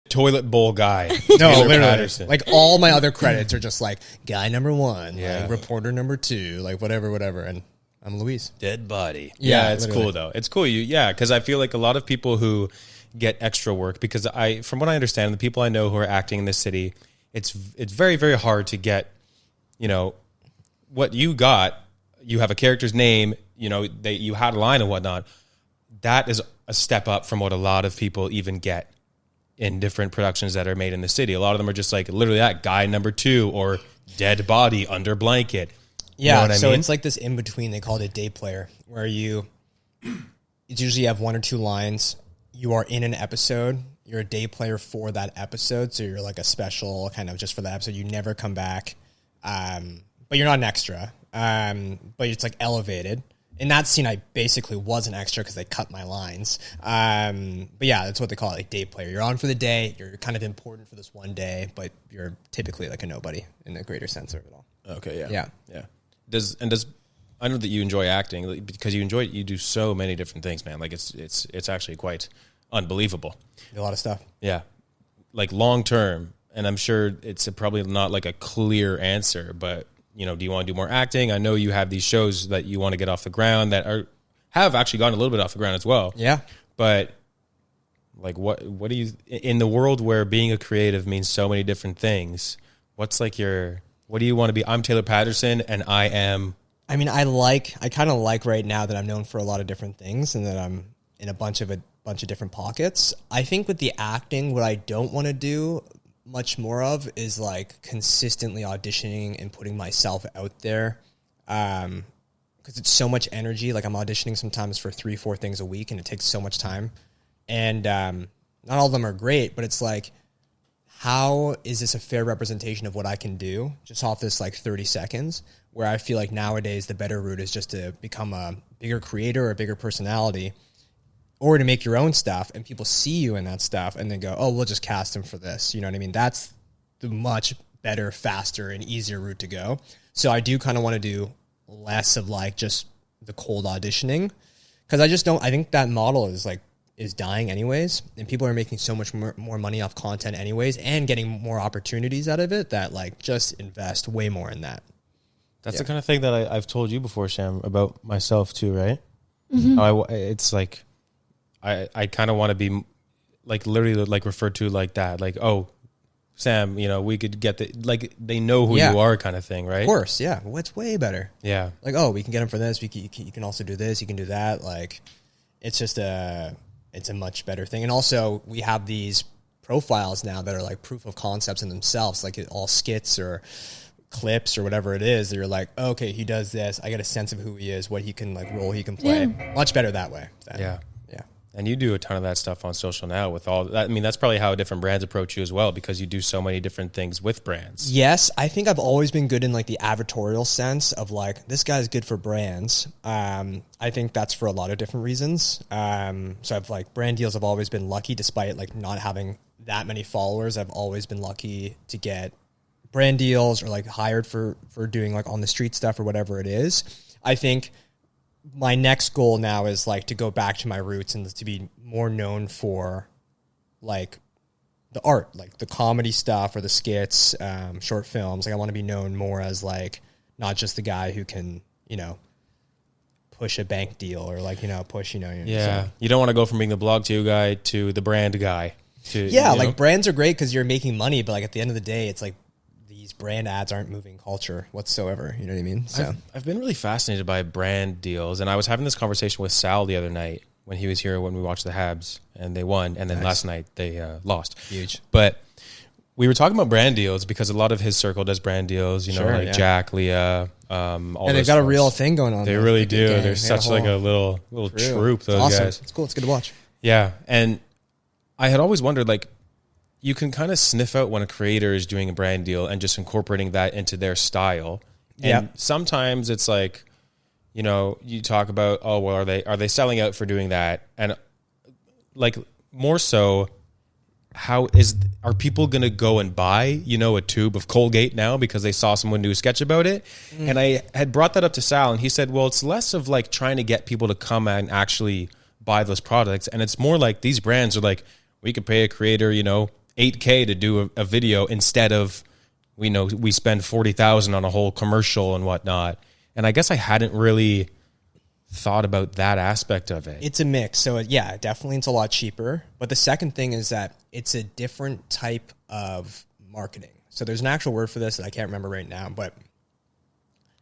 Toilet bowl guy. No, Taylor literally. Patterson. Like all my other credits are just like guy number 1, Yeah. like reporter number 2, like whatever. And I'm Louise. Dead body. Yeah, it's literally. cool though. It's cool. Because I feel like a lot of people who get extra work, because from what I understand, the people I know who are acting in this city, it's very, very hard to get, you know, what you got. You have a character's name, you know, you had a line and whatnot. That is a step up from what a lot of people even get in different productions that are made in the city. A lot of them are just like literally that guy number 2 or dead body under blanket. Yeah, you know what I mean? It's like this in between. They call it a day player, where it's usually you have 1 or 2 lines. You are in an episode. You're a day player for that episode, so you're like a special kind of just for that episode. You never come back, but you're not an extra. But it's like elevated. In that scene, I basically was an extra because they cut my lines. But yeah, that's what they call it, like day player. You're on for the day. You're kind of important for this one day, but you're typically like a nobody in the greater sense of it all. Okay, Yeah. Does I know that you enjoy acting like, because you do so many different things, man. Like it's actually quite unbelievable. A lot of stuff. Yeah, like long term, and I'm sure it's probably not like a clear answer, but you know, do you want to do more acting? I know you have these shows that you want to get off the ground that have actually gotten a little bit off the ground as well. Yeah, but like what do you, in the world where being a creative means so many different things? What do you want to be? I'm Taylor Patterson, and I am. I mean, I kind of like right now that I'm known for a lot of different things, and that I'm in a bunch of different pockets. I think with the acting, what I don't want to do much more of is like consistently auditioning and putting myself out there, because it's so much energy. Like I'm auditioning sometimes for 3-4 things a week, and it takes so much time. And not all of them are great, but it's like, how is this a fair representation of what I can do just off this like 30 seconds, where I feel like nowadays the better route is just to become a bigger creator or a bigger personality, or to make your own stuff and people see you in that stuff and then go, oh, we'll just cast him for this. You know what I mean? That's the much better, faster, and easier route to go. So I do kind of want to do less of like just the cold auditioning, because I think that model is dying anyways, and people are making so much more money off content anyways and getting more opportunities out of it, that like just invest way more in that. That's the kind of thing that I've told you before, Sam, about myself too, right? Mm-hmm. It's like I kind of want to be like literally like referred to like that, like, oh, Sam, you know, we could get like they know who you are kind of thing, right? Of course, yeah. Well, it's way better. Yeah. Like, oh, we can get him for this. You can also do this. You can do that. Like, it's just it's a much better thing. And also, we have these profiles now that are like proof of concepts in themselves, like all skits or clips or whatever it is. That you're like, oh, okay, he does this. I get a sense of who he is, what he can like role he can play. Yeah. Much better that way. Yeah. And you do a ton of that stuff on social now with all that. I mean, that's probably how different brands approach you as well, because you do so many different things with brands. Yes, I think I've always been good in like the advertorial sense of like, this guy's good for brands. I think that's for a lot of different reasons. So I've like brand deals have always been lucky, despite like not having that many followers. I've always been lucky to get brand deals or like hired for doing like on the street stuff or whatever it is. I think my next goal now is like to go back to my roots and to be more known for like the art, like the comedy stuff or the skits, short films. Like I want to be known more as like not just the guy who can, you know, push a bank deal or like, you know, push, you know. Yeah. So. You don't want to go from being the blog to guy to the brand guy. Yeah, like brands are great because you're making money, but like at the end of the day, it's like these brand ads aren't moving culture whatsoever. You know what I mean? So I've been really fascinated by brand deals, and I was having this conversation with Sal the other night when he was here when we watched the Habs and they won, and then last night they lost. Huge. But we were talking about brand deals because a lot of his circle does brand deals. You know, Sure, like yeah. Jack, Leah, all and those they've got a folks. real thing going on. They there. really Like, do. gang. They're They such got a like a whole little crew. troop. Those It's awesome. guys. It's cool. It's good to watch. Yeah, and I had always wondered, like, you can kind of sniff out when a creator is doing a brand deal and just incorporating that into their style. And Yeah. sometimes it's like, you know, you talk about, oh, well, are they selling out for doing that? And like more so, are people going to go and buy, you know, a tube of Colgate now because they saw someone do a sketch about it? And I had brought that up to Sal, and he said, well, it's less of like trying to get people to come and actually buy those products. And it's more like these brands are like, we could pay a creator, you know, $8,000 to do a video instead of, we know, we spend $40,000 on a whole commercial and whatnot. And I guess I hadn't really thought about that aspect of it. It's a mix. So yeah, definitely it's a lot cheaper. But the second thing is that it's a different type of marketing. So there's an actual word for this that I can't remember right now, but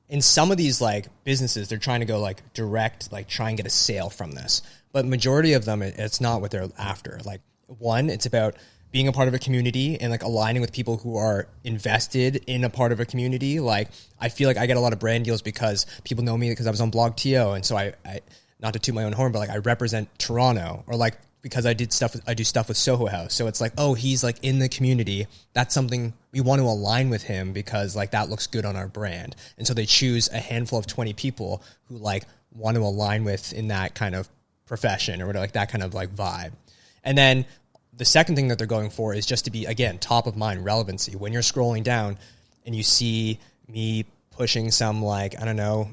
in some of these like businesses, they're trying to go like direct, like try and get a sale from this. But majority of them, it's not what they're after. Like one, it's about being a part of a community and like aligning with people who are invested in a part of a community. Like I feel like I get a lot of brand deals because people know me because I was on Blog TO. And so I not to toot my own horn, but like I represent Toronto, or like because I do stuff with Soho House. So it's like, oh, he's like in the community. That's something we want to align with him because like that looks good on our brand. And so they choose a handful of 20 people who like want to align with in that kind of profession or whatever, like that kind of like vibe. And then the second thing that they're going for is just to be, again, top of mind relevancy. When you're scrolling down and you see me pushing some like, I don't know,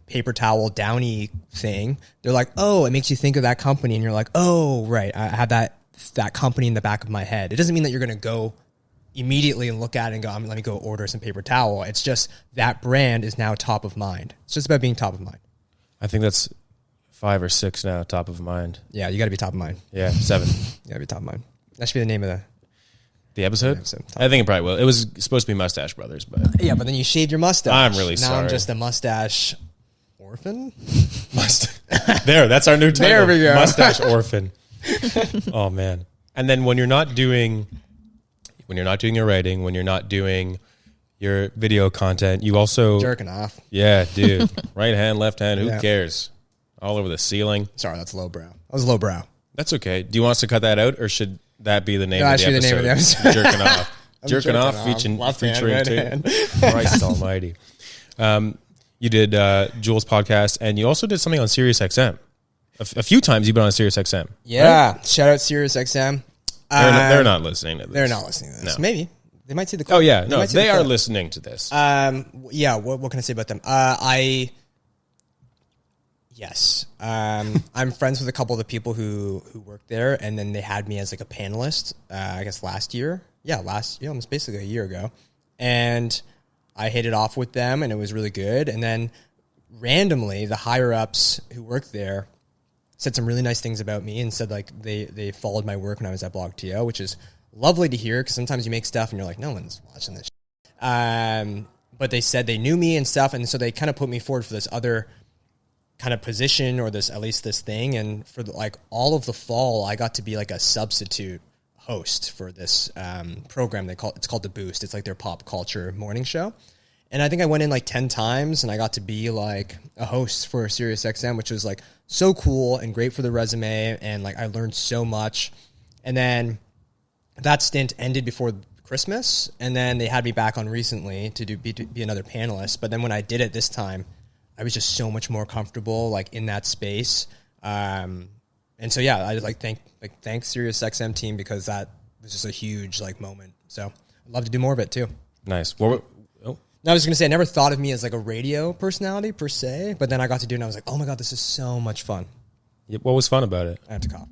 paper towel downy thing, they're like, oh, it makes you think of that company. And you're like, oh, right, I have that company in the back of my head. It doesn't mean that you're going to go immediately and look at it and go, let me go order some paper towel. It's just that brand is now top of mind. It's just about being top of mind. I think that's 5 or 6 now, top of mind. Yeah, you got to be top of mind. Yeah, 7. You got to be top of mind. That should be the name of The episode? episode. I think it probably will. It was supposed to be Mustache Brothers, but Yeah, but then you shaved your mustache. I'm really now sorry. I'm just a mustache orphan. there, that's our new title. There we go. Mustache Orphan. Oh man. And then when you're not doing your writing, when you're not doing your video content, you also Jerking off. Yeah, dude. Right hand, left hand, who Yeah. cares? All over the ceiling. Sorry, that's lowbrow. That was lowbrow. That's okay. Do you want us to cut that out, or should that be the name, No, of, that the should be the name of the episode. Jerking off. Jerking jerking off, off. Left hand, featuring right too. hand. Christ almighty. You did Jules' podcast, and you also did something on SiriusXM. A few times you've been on SiriusXM. Yeah. Shout out SiriusXM. They're not listening to this. They're not listening to this. No. Maybe. They might see the Oh, clip. yeah. No, might see the they are clip. listening to this. Yeah, what can I say about them? Yes. I'm friends with a couple of the people who work there, and then they had me as like a panelist, I guess last year. Yeah, almost basically a year ago. And I hit it off with them, and it was really good. And then randomly, the higher-ups who worked there said some really nice things about me and said like they followed my work when I was at Blog TO, which is lovely to hear because sometimes you make stuff and you're like, no one's watching this shit. But they said they knew me and stuff, and so they kind of put me forward for this other kind of position or this, at least this thing. And for like all of the fall, I got to be like a substitute host for this program. It's called The Boost. It's like their pop culture morning show. And I think I went in like 10 times, and I got to be like a host for SiriusXM, which was like so cool and great for the resume. And like I learned so much. And then that stint ended before Christmas. And then they had me back on recently to be another panelist. But then when I did it this time, I was just so much more comfortable like in that space. And so, yeah, I just thank SiriusXM team, because that was just a huge like moment. So I'd love to do more of it too. Nice. I was going to say, I never thought of me as like a radio personality per se, but then I got to do it and I was like, oh my God, this is so much fun. What was fun about it? I have to cough.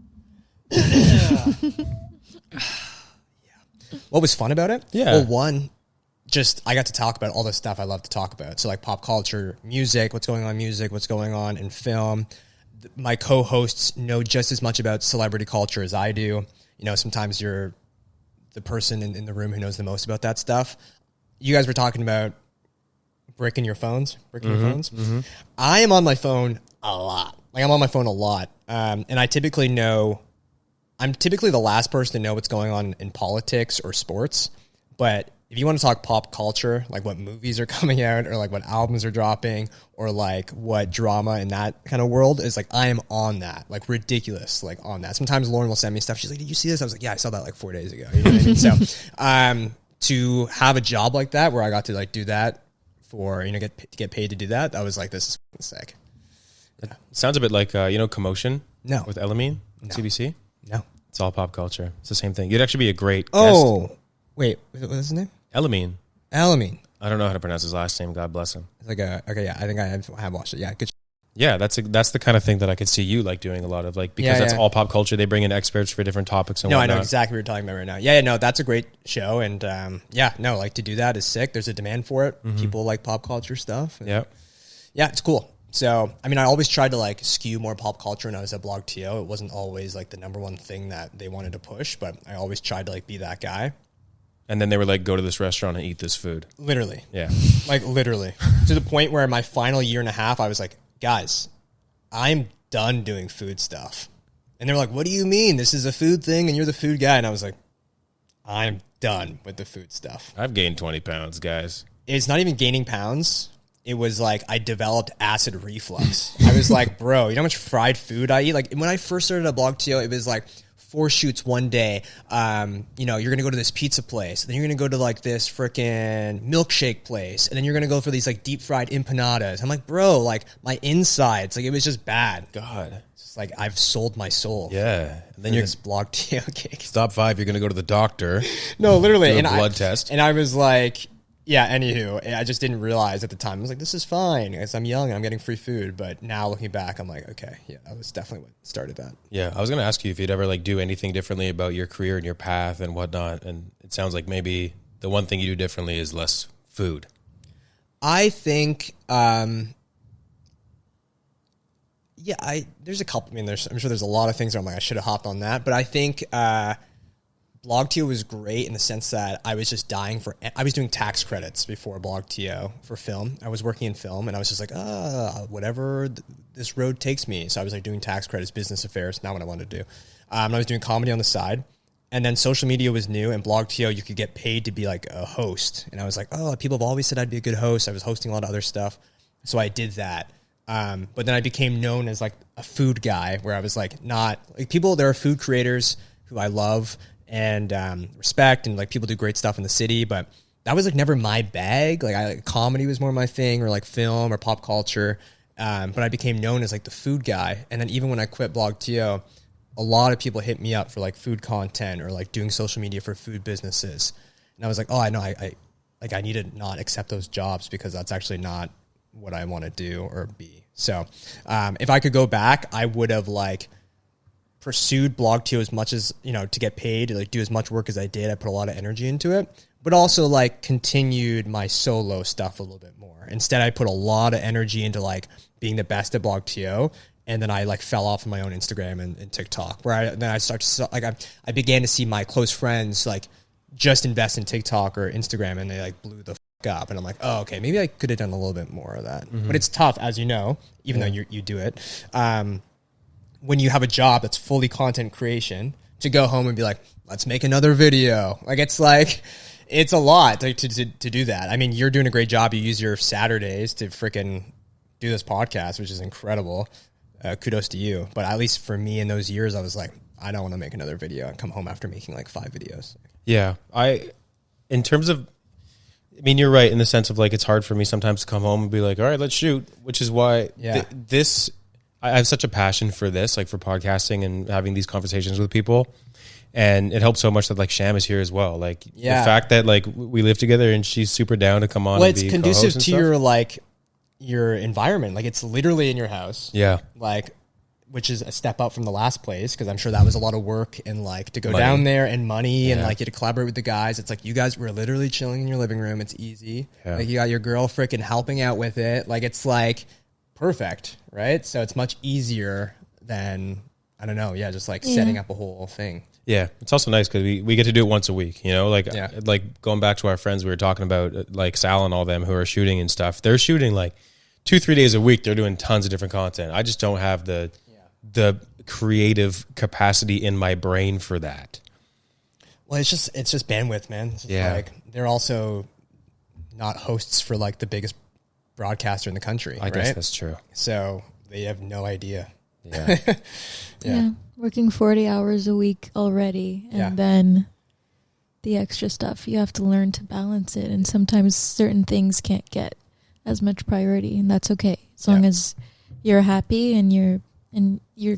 What was fun about it? Yeah. Well, one, just I got to talk about all the stuff I love to talk about. So like pop culture, music, what's going on in film. My co-hosts know just as much about celebrity culture as I do. You know, sometimes you're the person in the room who knows the most about that stuff. You guys were talking about bricking your phones. Mm-hmm. I am on my phone a lot. Like I'm on my phone a lot. And I'm typically the last person to know what's going on in politics or sports. But if you want to talk pop culture, like what movies are coming out or like what albums are dropping or like what drama in that kind of world is, like I am on that, like ridiculous, like on that. Sometimes Lauren will send me stuff. She's like, did you see this? I was like, yeah, I saw that like 4 days ago. You know what I mean? So, to have a job like that where I got to like do that for, you know, get paid to do that, I was like, this is sick. It sounds a bit like, Commotion. No. With Elamine on CBC. No. It's all pop culture. It's the same thing. You'd actually be a great guest. Oh, wait. What was his name? Elamine. Elamine. I don't know how to pronounce his last name. God bless him. It's like okay, yeah, I think I have watched it. Yeah, good. Yeah, that's the kind of thing that I could see you like doing a lot of, like, because that's all pop culture. They bring in experts for different topics and whatnot. I know exactly what you're talking about right now. Yeah, no, that's a great show, and like to do that is sick. There's a demand for it. Mm-hmm. People like pop culture stuff. Yeah, it's cool. So, I mean, I always tried to like skew more pop culture when I was at BlogTO. It wasn't always like the number one thing that they wanted to push, but I always tried to like be that guy. And then they were like, go to this restaurant and eat this food. Literally. Yeah. Like literally. To the point where my final year and a half, I was like, guys, I'm done doing food stuff. And they're like, what do you mean? This is a food thing and you're the food guy. And I was like, I'm done with the food stuff. I've gained 20 pounds, guys. It's not even gaining pounds. It was like I developed acid reflux. I was like, bro, you know how much fried food I eat? Like when I first started at BlogTO, it was like 4 shoots one day. You know, you're going to go to this pizza place. Then you're going to go to like this freaking milkshake place. And then you're going to go for these like deep fried empanadas. I'm like, bro, like my insides, like it was just bad. God. It's like I've sold my soul. Yeah. And then you're this BlogTO cake. Stop 5. You're going to go to the doctor. No, literally. Do a blood test. And I was like, yeah, anywho, I just didn't realize at the time. I was like, this is fine because I'm young and I'm getting free food. But now looking back, I'm like, okay, yeah, that was definitely what started that. Yeah, I was going to ask you if you'd ever like do anything differently about your career and your path and whatnot. And it sounds like maybe the one thing you do differently is less food. I think, there's a couple. I mean, I'm sure there's a lot of things where I'm like, I should have hopped on that. But I think BlogTO was great in the sense that I was just I was doing tax credits before BlogTO for film. I was working in film and I was just like, whatever this road takes me. So I was like doing tax credits, business affairs, not what I wanted to do. And I was doing comedy on the side. And then social media was new, and BlogTO, you could get paid to be like a host. And I was like, people have always said I'd be a good host. I was hosting a lot of other stuff. So I did that. But then I became known as like a food guy, where I was like, there are food creators who I love and respect, and like people do great stuff in the city, but that was like never my bag. Like comedy was more my thing, or like film or pop culture. But I became known as like the food guy. And then even when I quit BlogTO, a lot of people hit me up for like food content or like doing social media for food businesses. And I was like, oh, I know, I need to not accept those jobs because that's actually not what I want to do or be. So if I could go back, I would have like pursued BlogTO as much as, you know, to get paid, to like do as much work as I did. I put a lot of energy into it, but also like continued my solo stuff a little bit more. Instead, I put a lot of energy into like being the best at BlogTO. And then I like fell off of my own Instagram and TikTok, where I began to see my close friends like just invest in TikTok or Instagram, and they like blew the up. And I'm like, oh, okay, maybe I could have done a little bit more of that. Mm-hmm. But it's tough, as you know, even though you do it. When you have a job that's fully content creation, to go home and be like, let's make another video. Like, it's like, It's a lot to do that. I mean, you're doing a great job. You use your Saturdays to freaking do this podcast, which is incredible. Kudos to you. But at least for me in those years, I was like, I don't want to make another video and come home after making like 5 videos. Yeah. In terms of, I mean, you're right in the sense of like, it's hard for me sometimes to come home and be like, all right, let's shoot, which is why I have such a passion for this, like for podcasting and having these conversations with people. And it helps so much that like Sham is here as well. Like the fact that like we live together and she's super down to come on. Well, and it's be conducive to stuff. your environment. Like it's literally in your house. Yeah. Like, which is a step up from the last place. Cause I'm sure that was a lot of work and like to go Money. down there and money and like you had to collaborate with the guys. It's like you guys were literally chilling in your living room. It's easy. Yeah. Like you got your girl freaking helping out with it. Like it's like perfect. Right. So it's much easier than, I don't know. Yeah. Just like setting up a whole thing. Yeah, it's also nice because we get to do it once a week, you know, like going back to our friends we were talking about, like Sal and all them who are shooting and stuff. They're shooting like 2-3 days a week. They're doing tons of different content. I just don't have the creative capacity in my brain for that. Well, it's just bandwidth, man. It's just like they're also not hosts for like the biggest broadcaster in the country. I guess that's true. So they have no idea. Yeah. Yeah. Working 40 hours a week already. And then the extra stuff, you have to learn to balance it. And sometimes certain things can't get as much priority, and that's okay. As long as you're happy and you're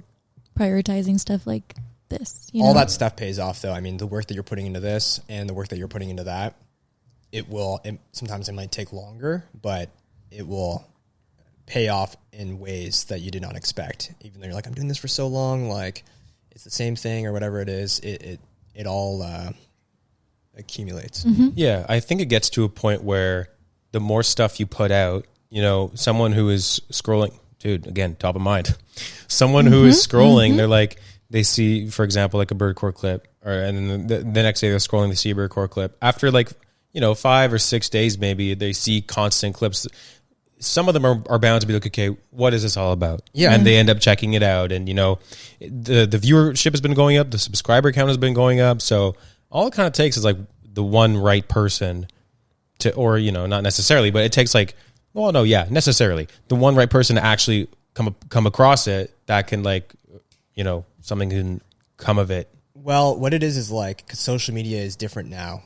prioritizing stuff like this. All that stuff pays off though. I mean, the work that you're putting into this and the work that you're putting into that, sometimes it might take longer, but it will pay off in ways that you did not expect. Even though you're like, I'm doing this for so long, like it's the same thing or whatever it is, it all accumulates. Mm-hmm. Yeah, I think it gets to a point where the more stuff you put out, you know, someone who is scrolling, dude, again, top of mind, someone who is scrolling, they're like, they see, for example, like a birdcore clip, and then the next day they're scrolling, they see a birdcore clip. After like, 5 or 6 days, maybe they see constant clips. Some of them are bound to be like, okay, what is this all about? Yeah. And they end up checking it out. And, the viewership has been going up. The subscriber count has been going up. So all it kind of takes is like the one right person to, or, not necessarily, but it takes like, necessarily the one right person to actually come across it that can like, something can come of it. Well, what it is like, 'cause social media is different now,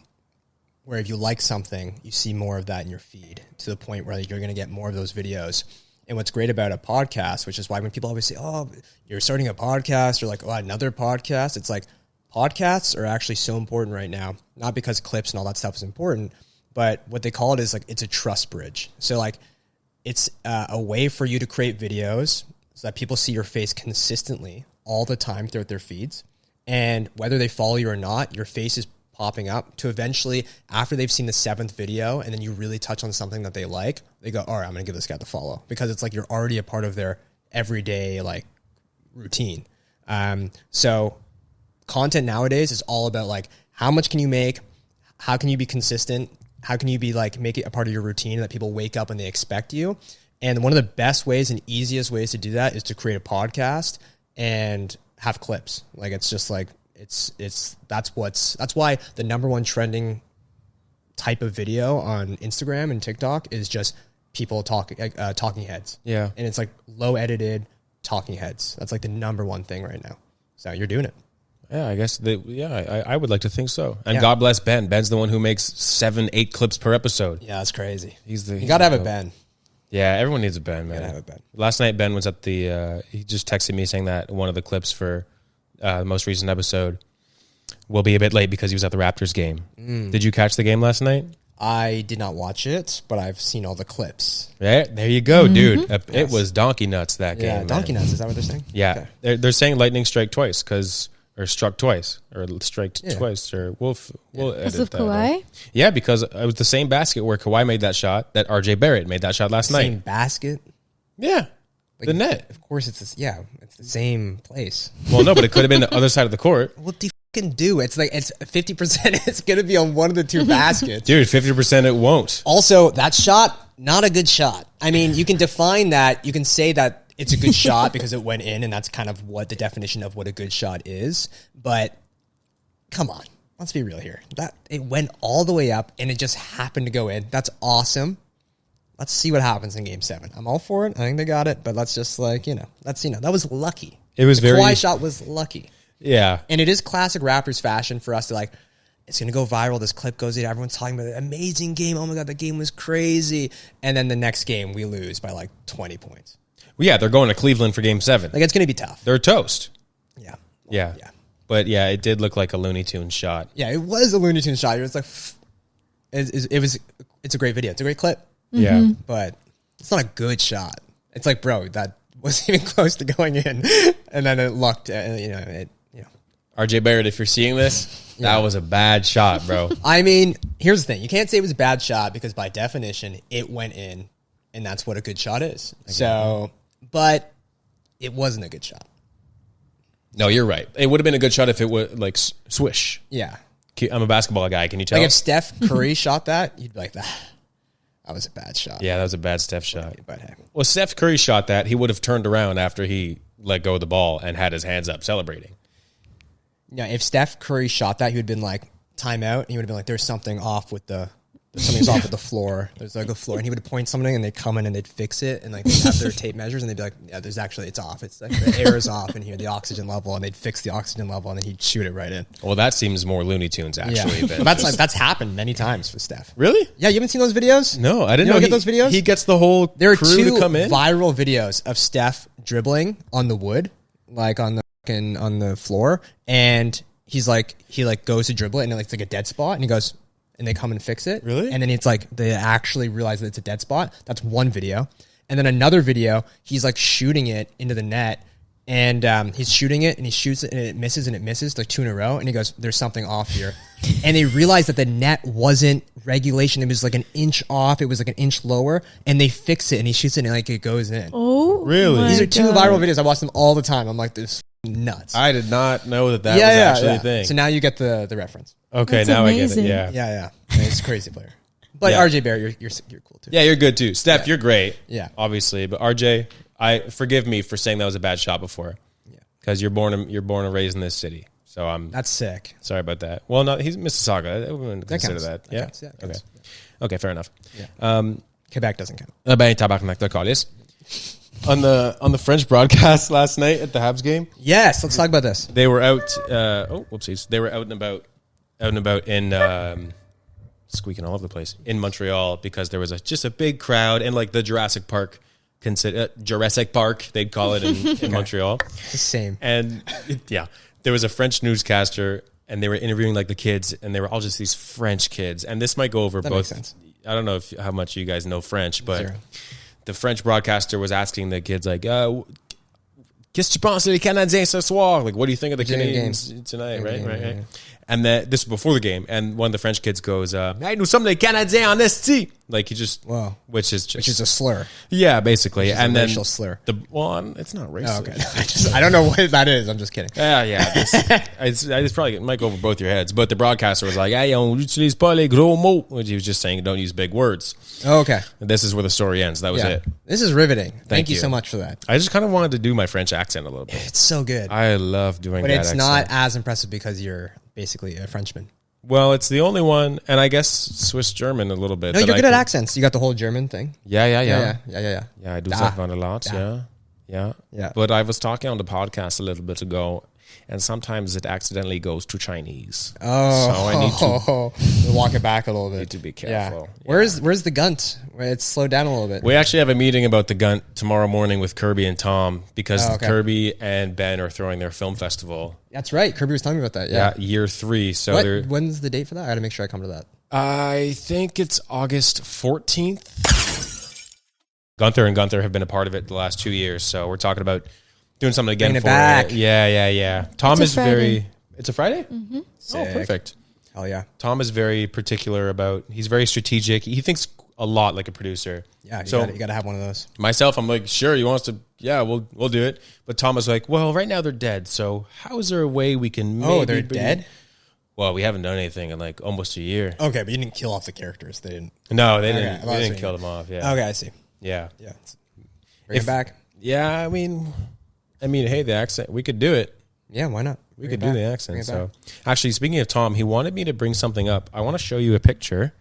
where if you like something, you see more of that in your feed to the point where you're going to get more of those videos. And what's great about a podcast, which is why when people always say, oh, you're starting a podcast, or like, oh, another podcast, it's like podcasts are actually so important right now, not because clips and all that stuff is important, but what they call it is like, it's a trust bridge. So like it's a way for you to create videos so that people see your face consistently all the time throughout their feeds. And whether they follow you or not, your face is popping up to eventually, after they've seen the 7th video and then you really touch on something that they like, they go, all right, I'm going to give this guy the follow, because it's like you're already a part of their everyday like routine. So content nowadays is all about like, how much can you make? How can you be consistent? How can you be like, make it a part of your routine that people wake up and they expect you? And one of the best ways and easiest ways to do that is to create a podcast and have clips. Like, it's just like, that's why the number one trending type of video on Instagram and TikTok is just people talking heads. Yeah. And it's like low edited talking heads. That's like the number one thing right now. So you're doing it. Yeah, I guess I would like to think so. And God bless Ben. Ben's the one who makes 7-8 clips per episode. Yeah, that's crazy. You got to have a Ben. Yeah, everyone needs a Ben, man. Gotta have a Ben. Last night, Ben was at the, he just texted me saying that one of the clips for the most recent episode will be a bit late because he was at the Raptors game. Did you catch the game last night? I did not watch it, but I've seen all the clips. Yeah, there you go, dude. It was donkey nuts that game. Yeah, donkey nuts. Is that what they're saying? Yeah. Okay. They're saying lightning strike twice or struck twice, or striked twice, or we'll edit because of that Kawhi? Yeah, because it was the same basket where Kawhi made that shot, that RJ Barrett made that shot last night. Same basket? Yeah. Like, the net. Of course it's it's the same place. Well, no, but it could have been the other side of the court. What do you fucking do? It's like, it's 50%. It's going to be on one of the two baskets. Dude, 50% it won't. Also, that shot, not a good shot. I mean, you can define that. You can say that it's a good shot because it went in, and that's kind of what the definition of what a good shot is. But come on. let's be real here. That it went all the way up and it just happened to go in. That's awesome. Let's see what happens in Game 7. I'm all for it. I think they got it, but let's just that was lucky. It was the very Kawhi shot was lucky. Yeah. And it is classic Raptors fashion for us to like, it's going to go viral. This clip goes in. Everyone's talking about it. Amazing game. Oh my God, the game was crazy. And then the next game, we lose by like 20 points. Well, yeah, they're going to Cleveland for Game 7. Like, it's going to be tough. They're toast. Yeah. Yeah. Yeah. But yeah, it did look like a Looney Tunes shot. Yeah, it was a Looney Tunes shot. It was like, it's a great video. It's a great clip. Yeah. But it's not a good shot. It's like, bro, that wasn't even close to going in. And then it looked, RJ Barrett, if you're seeing this, that was a bad shot, bro. I mean, here's the thing. You can't say it was a bad shot because by definition, it went in, and that's what a good shot is. So, but it wasn't a good shot. No, you're right. It would have been a good shot if it would like swish. Yeah. I'm a basketball guy. Can you tell? Like if Steph Curry shot that, you'd be like, that was a bad shot. Yeah, that was a bad Steph shot. But hey. Well, Steph Curry shot that. He would have turned around after he let go of the ball and had his hands up celebrating. Yeah, if Steph Curry shot that, he would have been like, timeout. And he would have been like, there's something off with something's off with the floor. There's like a floor. And he would point something and they'd come in and they'd fix it. And like they'd have their tape measures and they'd be like, yeah, it's off. It's like the air is off in here, the oxygen level. And they'd fix the oxygen level and then he'd shoot it right in. Well, that seems more Looney Tunes actually. Yeah. Than That's happened many times with Steph. Really? Yeah, you haven't seen those videos? No, I didn't You know don't get those videos? He gets the whole There are crew two to come in. viral videos of Steph dribbling on the wood, like on the floor, and he goes to dribble it and it's like a dead spot, and he goes and they come and fix it. Really? And then it's like they actually realize that it's a dead spot. That's one video, and then another video, he's like shooting it into the net. And he's shooting it, and he shoots it, and it misses, like 2 in a row. And he goes, "There's something off here." And they realized that the net wasn't regulation; it was like an inch off. It was like an inch lower, and they fix it, and he shoots it, and like it goes in. Oh, Really? my These are two God. viral videos. I watch them all the time. I'm like, this is nuts. I did not know that was actually a thing. So now you get the reference. Okay, That's now amazing. I get it. Yeah. Yeah. And it's a crazy player. But Yeah. RJ Barrett, you're cool too. Yeah, you're good too. Steph, you're great. Yeah. Obviously, but RJ, forgive me for saying that was a bad shot before. Yeah. Because you're born and raised in this city. So I'm That's sick. sorry about that. Well, no, he's Mississauga. I wouldn't That consider counts. that. That Yeah. counts. Yeah, it Okay. counts. Okay, fair enough. Yeah. Quebec doesn't count. Ben tabarnak de calice. On the French broadcast last night at the Habs game, Yes, let's talk about this. they were out. Whoopsies! They were out and about in squeaking all over the place in Montreal because there was just a big crowd and like the Jurassic Park they'd call it in Montreal. It's the same. And there was a French newscaster and they were interviewing like the kids and they were all just these French kids. And this might go over That both. makes sense. I don't know how much you guys know French, but Zero. the French broadcaster was asking the kids like, qu'est-ce que tu penses les Canadiens ce soir? Like, what do you think of the Virginia Canadians tonight? Right. Yeah. And this was before the game, and one of the French kids goes, "Hey, nous sommes les Canadiens en esti." Like he just, Wow. which is a slur. yeah, basically, It's and a then racial slur. it's not racist. Oh, okay. I don't know what that is. I'm just kidding. Yeah. It's probably it might go over both your heads, but the broadcaster was like, "Hey, on utilise pas les gros mots," which he was just saying, "Don't use big words." Oh, okay. And this is where the story ends. That was Yeah. it. This is riveting. Thank you you. so much for that. I just kind of wanted to do my French accent a little bit. It's so good. I love doing But that it's accent. not as impressive because you're basically a Frenchman. Well, it's the only one, and I guess Swiss German a little bit. No, that you're I good at can- accents. You got the whole German thing. Yeah. Yeah. Yeah, I do Da. that a lot. Da. Yeah. Yeah. But I was talking on the podcast a little bit ago, and sometimes it accidentally goes to Chinese. Oh, So I need to walk it back a little bit. Need to be careful. Yeah. Where's the gunt? It's slowed down a little bit. We actually have a meeting about the gun tomorrow morning with Kirby and Tom because Oh, okay. Kirby and Ben are throwing their film festival. That's right. Kirby was telling me about that. Yeah, Yeah. year 3. So they're When's the date for that? I got to make sure I come to that. I think it's August 14th. Gunther and Gunther have been a part of it the last 2 years, so we're talking about doing something again Bringing it for back. it. Yeah. Tom It's a is Friday. very. It's a Friday. Mm-hmm. Oh, Sick. perfect. Oh yeah. Tom is very particular about. He's very strategic. He thinks a lot like a producer. Yeah. You So got to have one of those. myself, I'm like, sure, you want us to? Yeah, we'll do it. But Tom was like, well, right now they're dead. So how is there a way we can? Maybe Oh, they're bring- dead. Well, we haven't done anything in like almost a year. Okay, but you didn't kill off the characters. They didn't. No, they Okay, didn't. well, They that's didn't what kill you them off. Yeah. Okay, I see. Yeah. Yeah. Bring it back. Yeah, I mean, hey, the accent, we could do it. Yeah, why not? We could do the accent. So, actually, speaking of Tom, he wanted me to bring something up. I want to show you a picture.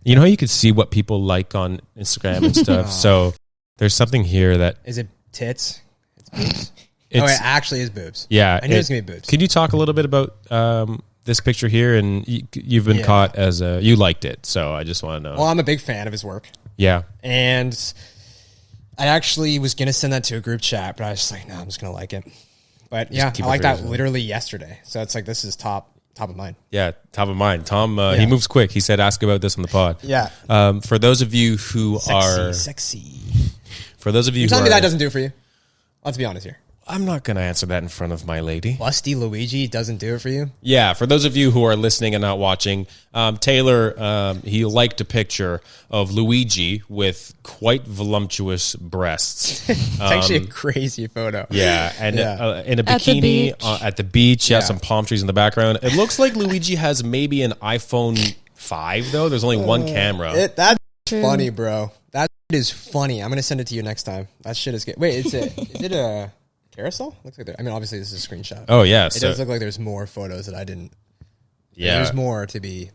You know how you could see what people like on Instagram and stuff. So there's something here that is it tits? It's boobs. It actually is boobs. Yeah, I knew it was gonna be boobs. Could you talk a little bit about this picture here? And you've been caught as you liked it, so I just want to know. Well, I'm a big fan of his work. Yeah, and I actually was gonna send that to a group chat, but I was just like, no, I'm just gonna like it. But I like that literally yesterday. So it's like this is top of mind. Yeah, top of mind. Tom, he moves quick. He said, "Ask about this on the pod." Yeah. For those of you who are sexy, for those of you, you're telling me that doesn't do it for you. Let's be honest here. I'm not going to answer that in front of my lady. Busty Luigi doesn't do it for you? Yeah, for those of you who are listening and not watching, Taylor, he liked a picture of Luigi with quite voluptuous breasts. It's actually a crazy photo. Yeah, and in a At the bikini beach. At the beach. Yeah, some palm trees in the background. It looks like Luigi has maybe an iPhone 5, though. There's only one camera. That's funny, bro. That is funny. I'm going to send it to you next time. That shit is good. Wait, is it a carousel? Looks like obviously this is a screenshot. Oh, yeah. It does look like there's more photos that I didn't. Yeah. There's more to be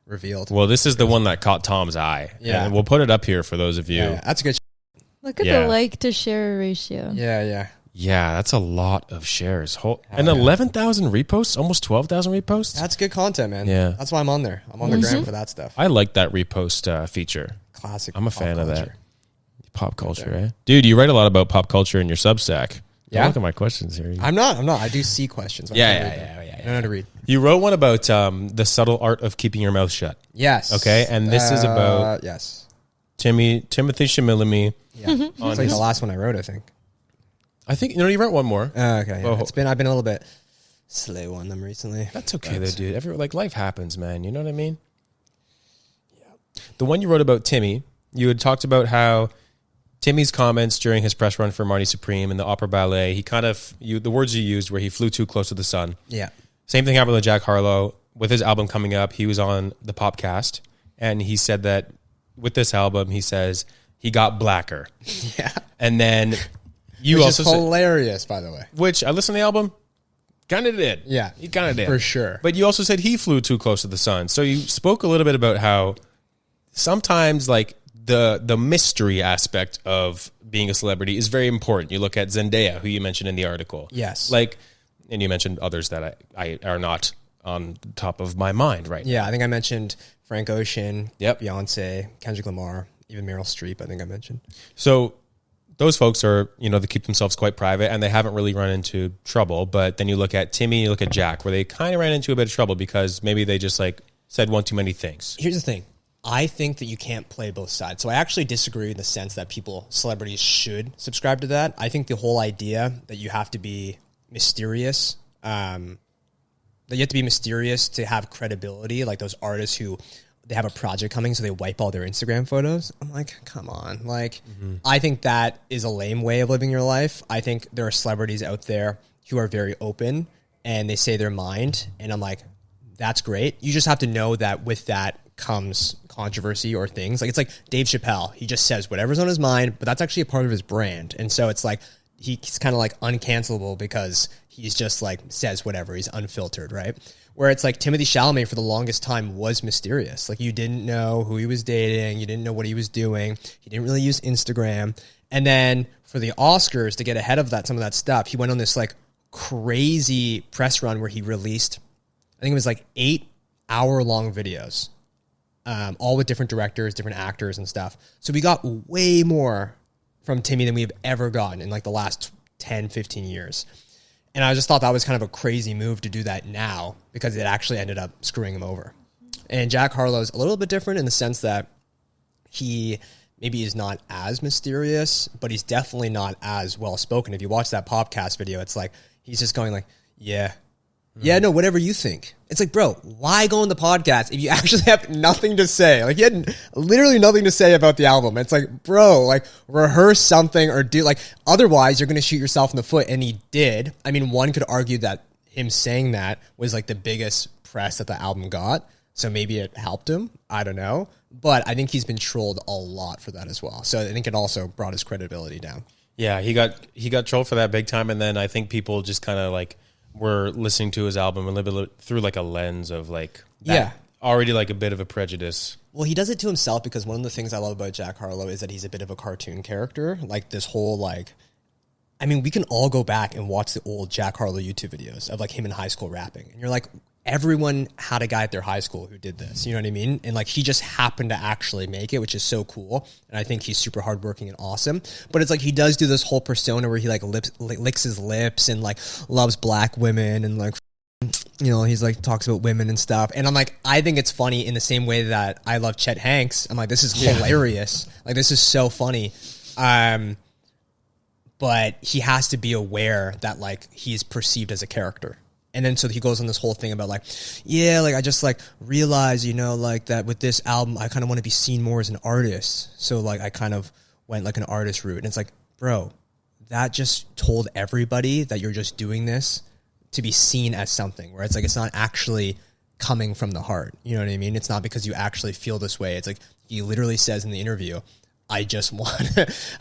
revealed. Well, this is the one that caught Tom's eye. Yeah. And we'll put it up here for those of you. Yeah, that's a good. Look at the like to share ratio. Yeah. Yeah, that's a lot of shares. And 11,000 reposts, almost 12,000 reposts. That's good content, man. Yeah. That's why I'm on there. I'm on the gram for that stuff. I like that repost feature. Classic. I'm a fan of that. Pop culture, eh? Dude, you write a lot about pop culture in your Substack. Yeah. Look at my questions here. I'm not. I do see questions. Yeah. I don't know how to read. You wrote one about the subtle art of keeping your mouth shut. Yes. Okay, and this is about Timothy Chalamet. Yeah. It's like the last one I wrote, I think. I think you wrote one more. Okay. Yeah. I've been a little bit slow on them recently. That's okay, though, dude. Life happens, man. You know what I mean? Yeah. The one you wrote about Timmy, you had talked about how Timmy's comments during his press run for Marty Supreme and the opera ballet, he kind of the words you used where he flew too close to the sun. Yeah. Same thing happened with Jack Harlow. With his album coming up, he was on the Popcast, and he said that with this album, he says he got blacker. Yeah. And then you which also is hilarious, by the way. Which I listened to the album, kind of did. Yeah. He kind of did. For sure. But you also said he flew too close to the sun. So you spoke a little bit about how sometimes like the mystery aspect of being a celebrity is very important. You look at Zendaya, who you mentioned in the article. Yes. And you mentioned others that I are not on top of my mind right now. Yeah, I think I mentioned Frank Ocean, Yep. Beyonce, Kendrick Lamar, even Meryl Streep, I think I mentioned. So those folks are, they keep themselves quite private and they haven't really run into trouble. But then you look at Timmy, you look at Jack, where they kind of ran into a bit of trouble because maybe they just said one too many things. Here's the thing. I think that you can't play both sides. So I actually disagree in the sense that celebrities should subscribe to that. I think the whole idea that you have to be mysterious, that you have to be mysterious to have credibility, like those artists who they have a project coming, so they wipe all their Instagram photos. I'm like, come on. I think that is a lame way of living your life. I think there are celebrities out there who are very open and they say their mind. And I'm like, that's great. You just have to know that with that comes controversy or things. It's like Dave Chappelle. He just says whatever's on his mind, but that's actually a part of his brand. And so it's like, he's kind of uncancelable because he's just says whatever. He's unfiltered, right? Where it's like Timothy Chalamet for the longest time was mysterious. You didn't know who he was dating. You didn't know what he was doing. He didn't really use Instagram. And then for the Oscars, to get ahead of some of that stuff, he went on this crazy press run where he released, I think it was 8-hour-long videos, all with different directors, different actors and stuff. So we got way more from Timmy than we've ever gotten in the last 10, 15 years. And I just thought that was kind of a crazy move to do that now because it actually ended up screwing him over. And Jack Harlow's a little bit different in the sense that he maybe is not as mysterious, but he's definitely not as well-spoken. If you watch that podcast video, it's he's just going yeah, no, whatever you think. It's bro, why go on the podcast if you actually have nothing to say? He had literally nothing to say about the album. It's bro, rehearse something or do otherwise you're going to shoot yourself in the foot. And he did. I mean, one could argue that him saying that was the biggest press that the album got. So maybe it helped him. I don't know. But I think he's been trolled a lot for that as well. So I think it also brought his credibility down. Yeah, he got trolled for that big time. And then I think people just kind of were listening to his album and living through like a lens of like that Yeah. already like a bit of a prejudice. Well, he does it to himself because one of the things I love about Jack Harlow is that he's a bit of a cartoon character. Like this whole like, I mean, we can all go back and watch the old Jack Harlow YouTube videos of like him in high school rapping. And you're like, everyone had a guy at their high school who did this. You know what I mean? And like he just happened to actually make it, which is so cool. And I think he's super hardworking and awesome. But it's like he does do this whole persona where he like licks his lips and like loves black women and like, you know, he's like talks about women and stuff. And I'm like, I think it's funny in the same way that I love Chet Hanks. I'm like, this is hilarious. Like this is so funny. But he has to be aware that like he's perceived as a character. And then so he goes on this whole thing about like, yeah, like I just like realized, you know, like that with this album, I kind of want to be seen more as an artist. So like I kind of went like an artist route. And it's like, bro, that just told everybody that you're just doing this to be seen as something, where it's like it's not actually coming from the heart. You know what I mean? It's not because you actually feel this way. It's like he literally says in the interview, I just want,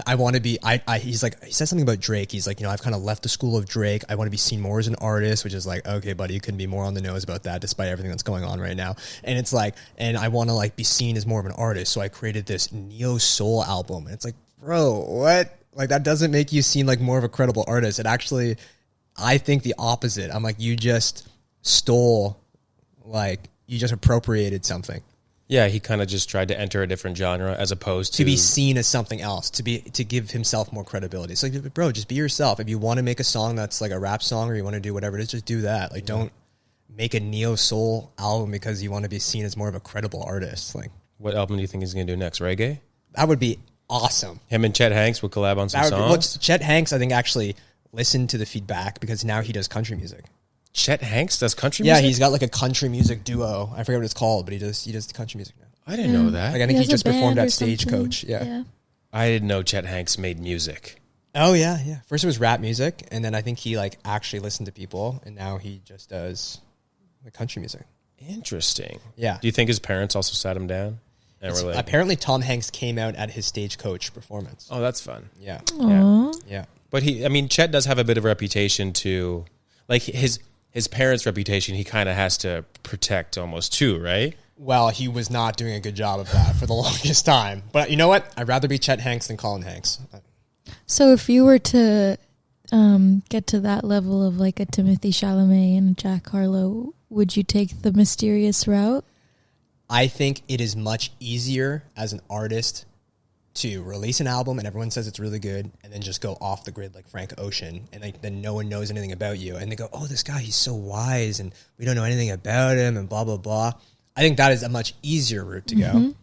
I want to be, he's like, he says something about Drake. He's like, you know, I've kind of left the school of Drake. I want to be seen more as an artist, which is like, okay, buddy, you couldn't be more on the nose about that despite everything that's going on right now. And it's like, and I want to like be seen as more of an artist. So I created this neo soul album. And it's like, bro, what? Like that doesn't make you seem like more of a credible artist. It actually, I think the opposite. I'm like, you just stole, like you just appropriated something. Yeah, he kind of just tried to enter a different genre as opposed to be seen as something else, to give himself more credibility. It's like, bro, just be yourself. If you want to make a song that's like a rap song or you want to do whatever it is, just do that. Like, don't make a neo soul album because you want to be seen as more of a credible artist. Like, What album do you think he's going to do next? Reggae? that would be awesome. Him and Chet Hanks will collab on some That would be, songs? Chet Hanks, I think, actually listened to the feedback because now he does country music. Chet Hanks does country Yeah, music? he's got like a country music duo. I forget what it's called, but he does the country music now. I didn't know that. Like I think he has a just performed band or at Stagecoach. something. Yeah. I didn't know Chet Hanks made music. Oh yeah, yeah. First it was rap music, and then I think he like actually listened to people, and now he just does the country music. Interesting. Yeah. Do you think his parents also sat him down? And were like, Apparently Tom Hanks came out at his Stagecoach performance. oh, that's fun. Yeah. Aw. Yeah. But Chet does have a bit of a reputation to, like his parents' reputation, he kind of has to protect almost too, right? Well, he was not doing a good job of that for the longest time. But you know what? I'd rather be Chet Hanks than Colin Hanks. So if you were to get to that level of like a Timothy Chalamet and Jack Harlow, would you take the mysterious route? I think it is much easier as an artist to release an album and everyone says it's really good and then just go off the grid like Frank Ocean and like then no one knows anything about you and they go, oh, this guy, he's so wise and we don't know anything about him and blah, blah, blah. I think that is a much easier route to go.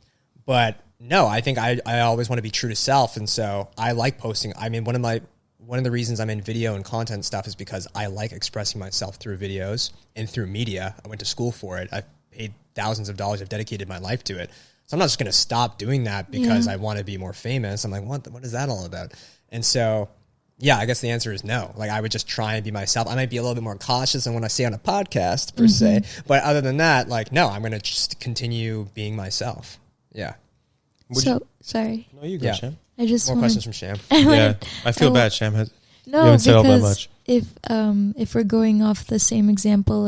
But no, I think I always want to be true to self. And so I like posting. I mean, one of the reasons I'm in video and content stuff is because I like expressing myself through videos and through media. I went to school for it. I've paid thousands of dollars. I've dedicated my life to it. So I'm not just going to stop doing that because I want to be more famous. I'm like, what is that all about? And so, yeah, I guess the answer is no. Like, I would just try and be myself. I might be a little bit more cautious than when I say on a podcast per se. But other than that, like, no, I'm going to just continue being myself. Yeah. Sorry. No, you go, Yeah. Sham. I just More wanted- questions from Sham. Yeah, I feel bad, Sham. You No, haven't said all that because much. if we're going off the same example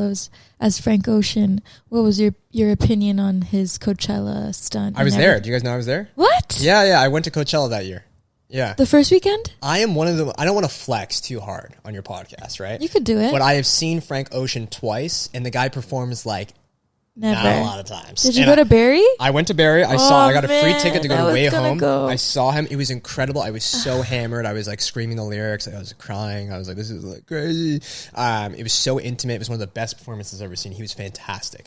as Frank Ocean, what was your opinion on his Coachella stunt? I was there. Do you guys know I was there? What? Yeah, yeah. I went to Coachella that year. Yeah. The first weekend? I am one of the, I don't want to flex too hard on your podcast, right? You could do it. But I have seen Frank Ocean twice, and the guy performs like Never. not a lot of times. Did you And go to Barry? I went to Barry. I got a free man, ticket to go I to was Way gonna Home. go. I saw him. It was incredible. I was so hammered. I was like screaming the lyrics. I was crying. I was like, this is like crazy. It was so intimate. It was one of the best performances I've ever seen. He was fantastic.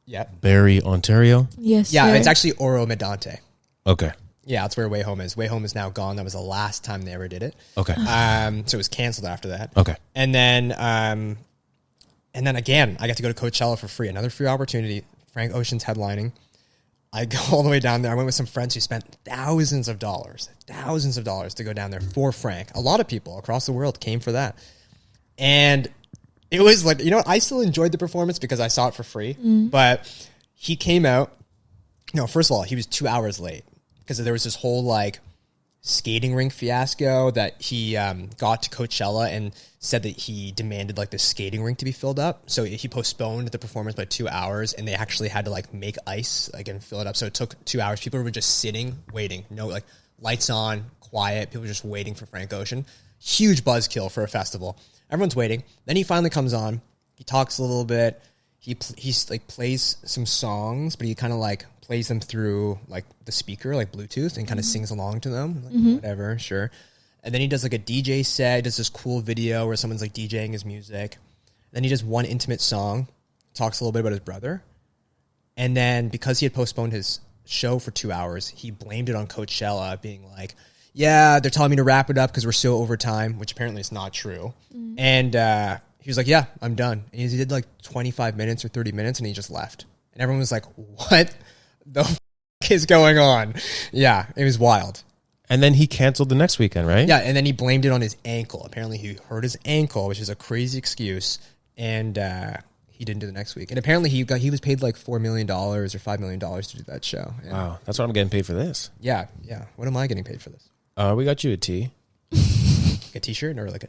Yeah. Barrie, Ontario? Yes. Yeah, sir. it's actually Oro Medante. Okay. Yeah, that's where Way Home is. Way Home is now gone. That was the last time they ever did it. Okay. So it was canceled after that. Okay. And then again, I got to go to Coachella for free. Another free opportunity. Frank Ocean's headlining. I go all the way down there. I went with some friends who spent thousands of dollars to go down there for Frank. A lot of people across the world came for that. And it was like, you know, I still enjoyed the performance because I saw it for free. But he came out, first of all, he was 2 hours late because there was this whole like skating rink fiasco that he got to Coachella and said that he demanded like the skating rink to be filled up. So he postponed the performance by 2 hours, and they actually had to like make ice like and fill it up. So it took 2 hours. People were just sitting, waiting. No, like lights on, quiet. People were just waiting for Frank Ocean. Huge buzzkill for a festival. Everyone's waiting. Then he finally comes on. He talks a little bit. He's like plays some songs, but he kind of like plays them through like the speaker, like Bluetooth, and kind of sings along to them. Like, whatever, sure. And then he does like a DJ set, does this cool video where someone's like DJing his music. Then he does one intimate song, talks a little bit about his brother. And then because he had postponed his show for 2 hours, he blamed it on Coachella, being like, yeah, they're telling me to wrap it up because we're still over time, which apparently is not true. And he was like, yeah, I'm done. And he did like 25 minutes or 30 minutes, and he just left. And everyone was like, what the f*** is going on? Yeah, it was wild. And then he canceled the next weekend, right? Yeah, and then he blamed it on his ankle. Apparently he hurt his ankle, which is a crazy excuse, and he didn't do the next week. And apparently he was paid like $4 million or $5 million to do that show. Yeah. Wow, that's what I'm getting paid for this. Yeah. What am I getting paid for this? We got you a tea. Like a t-shirt or like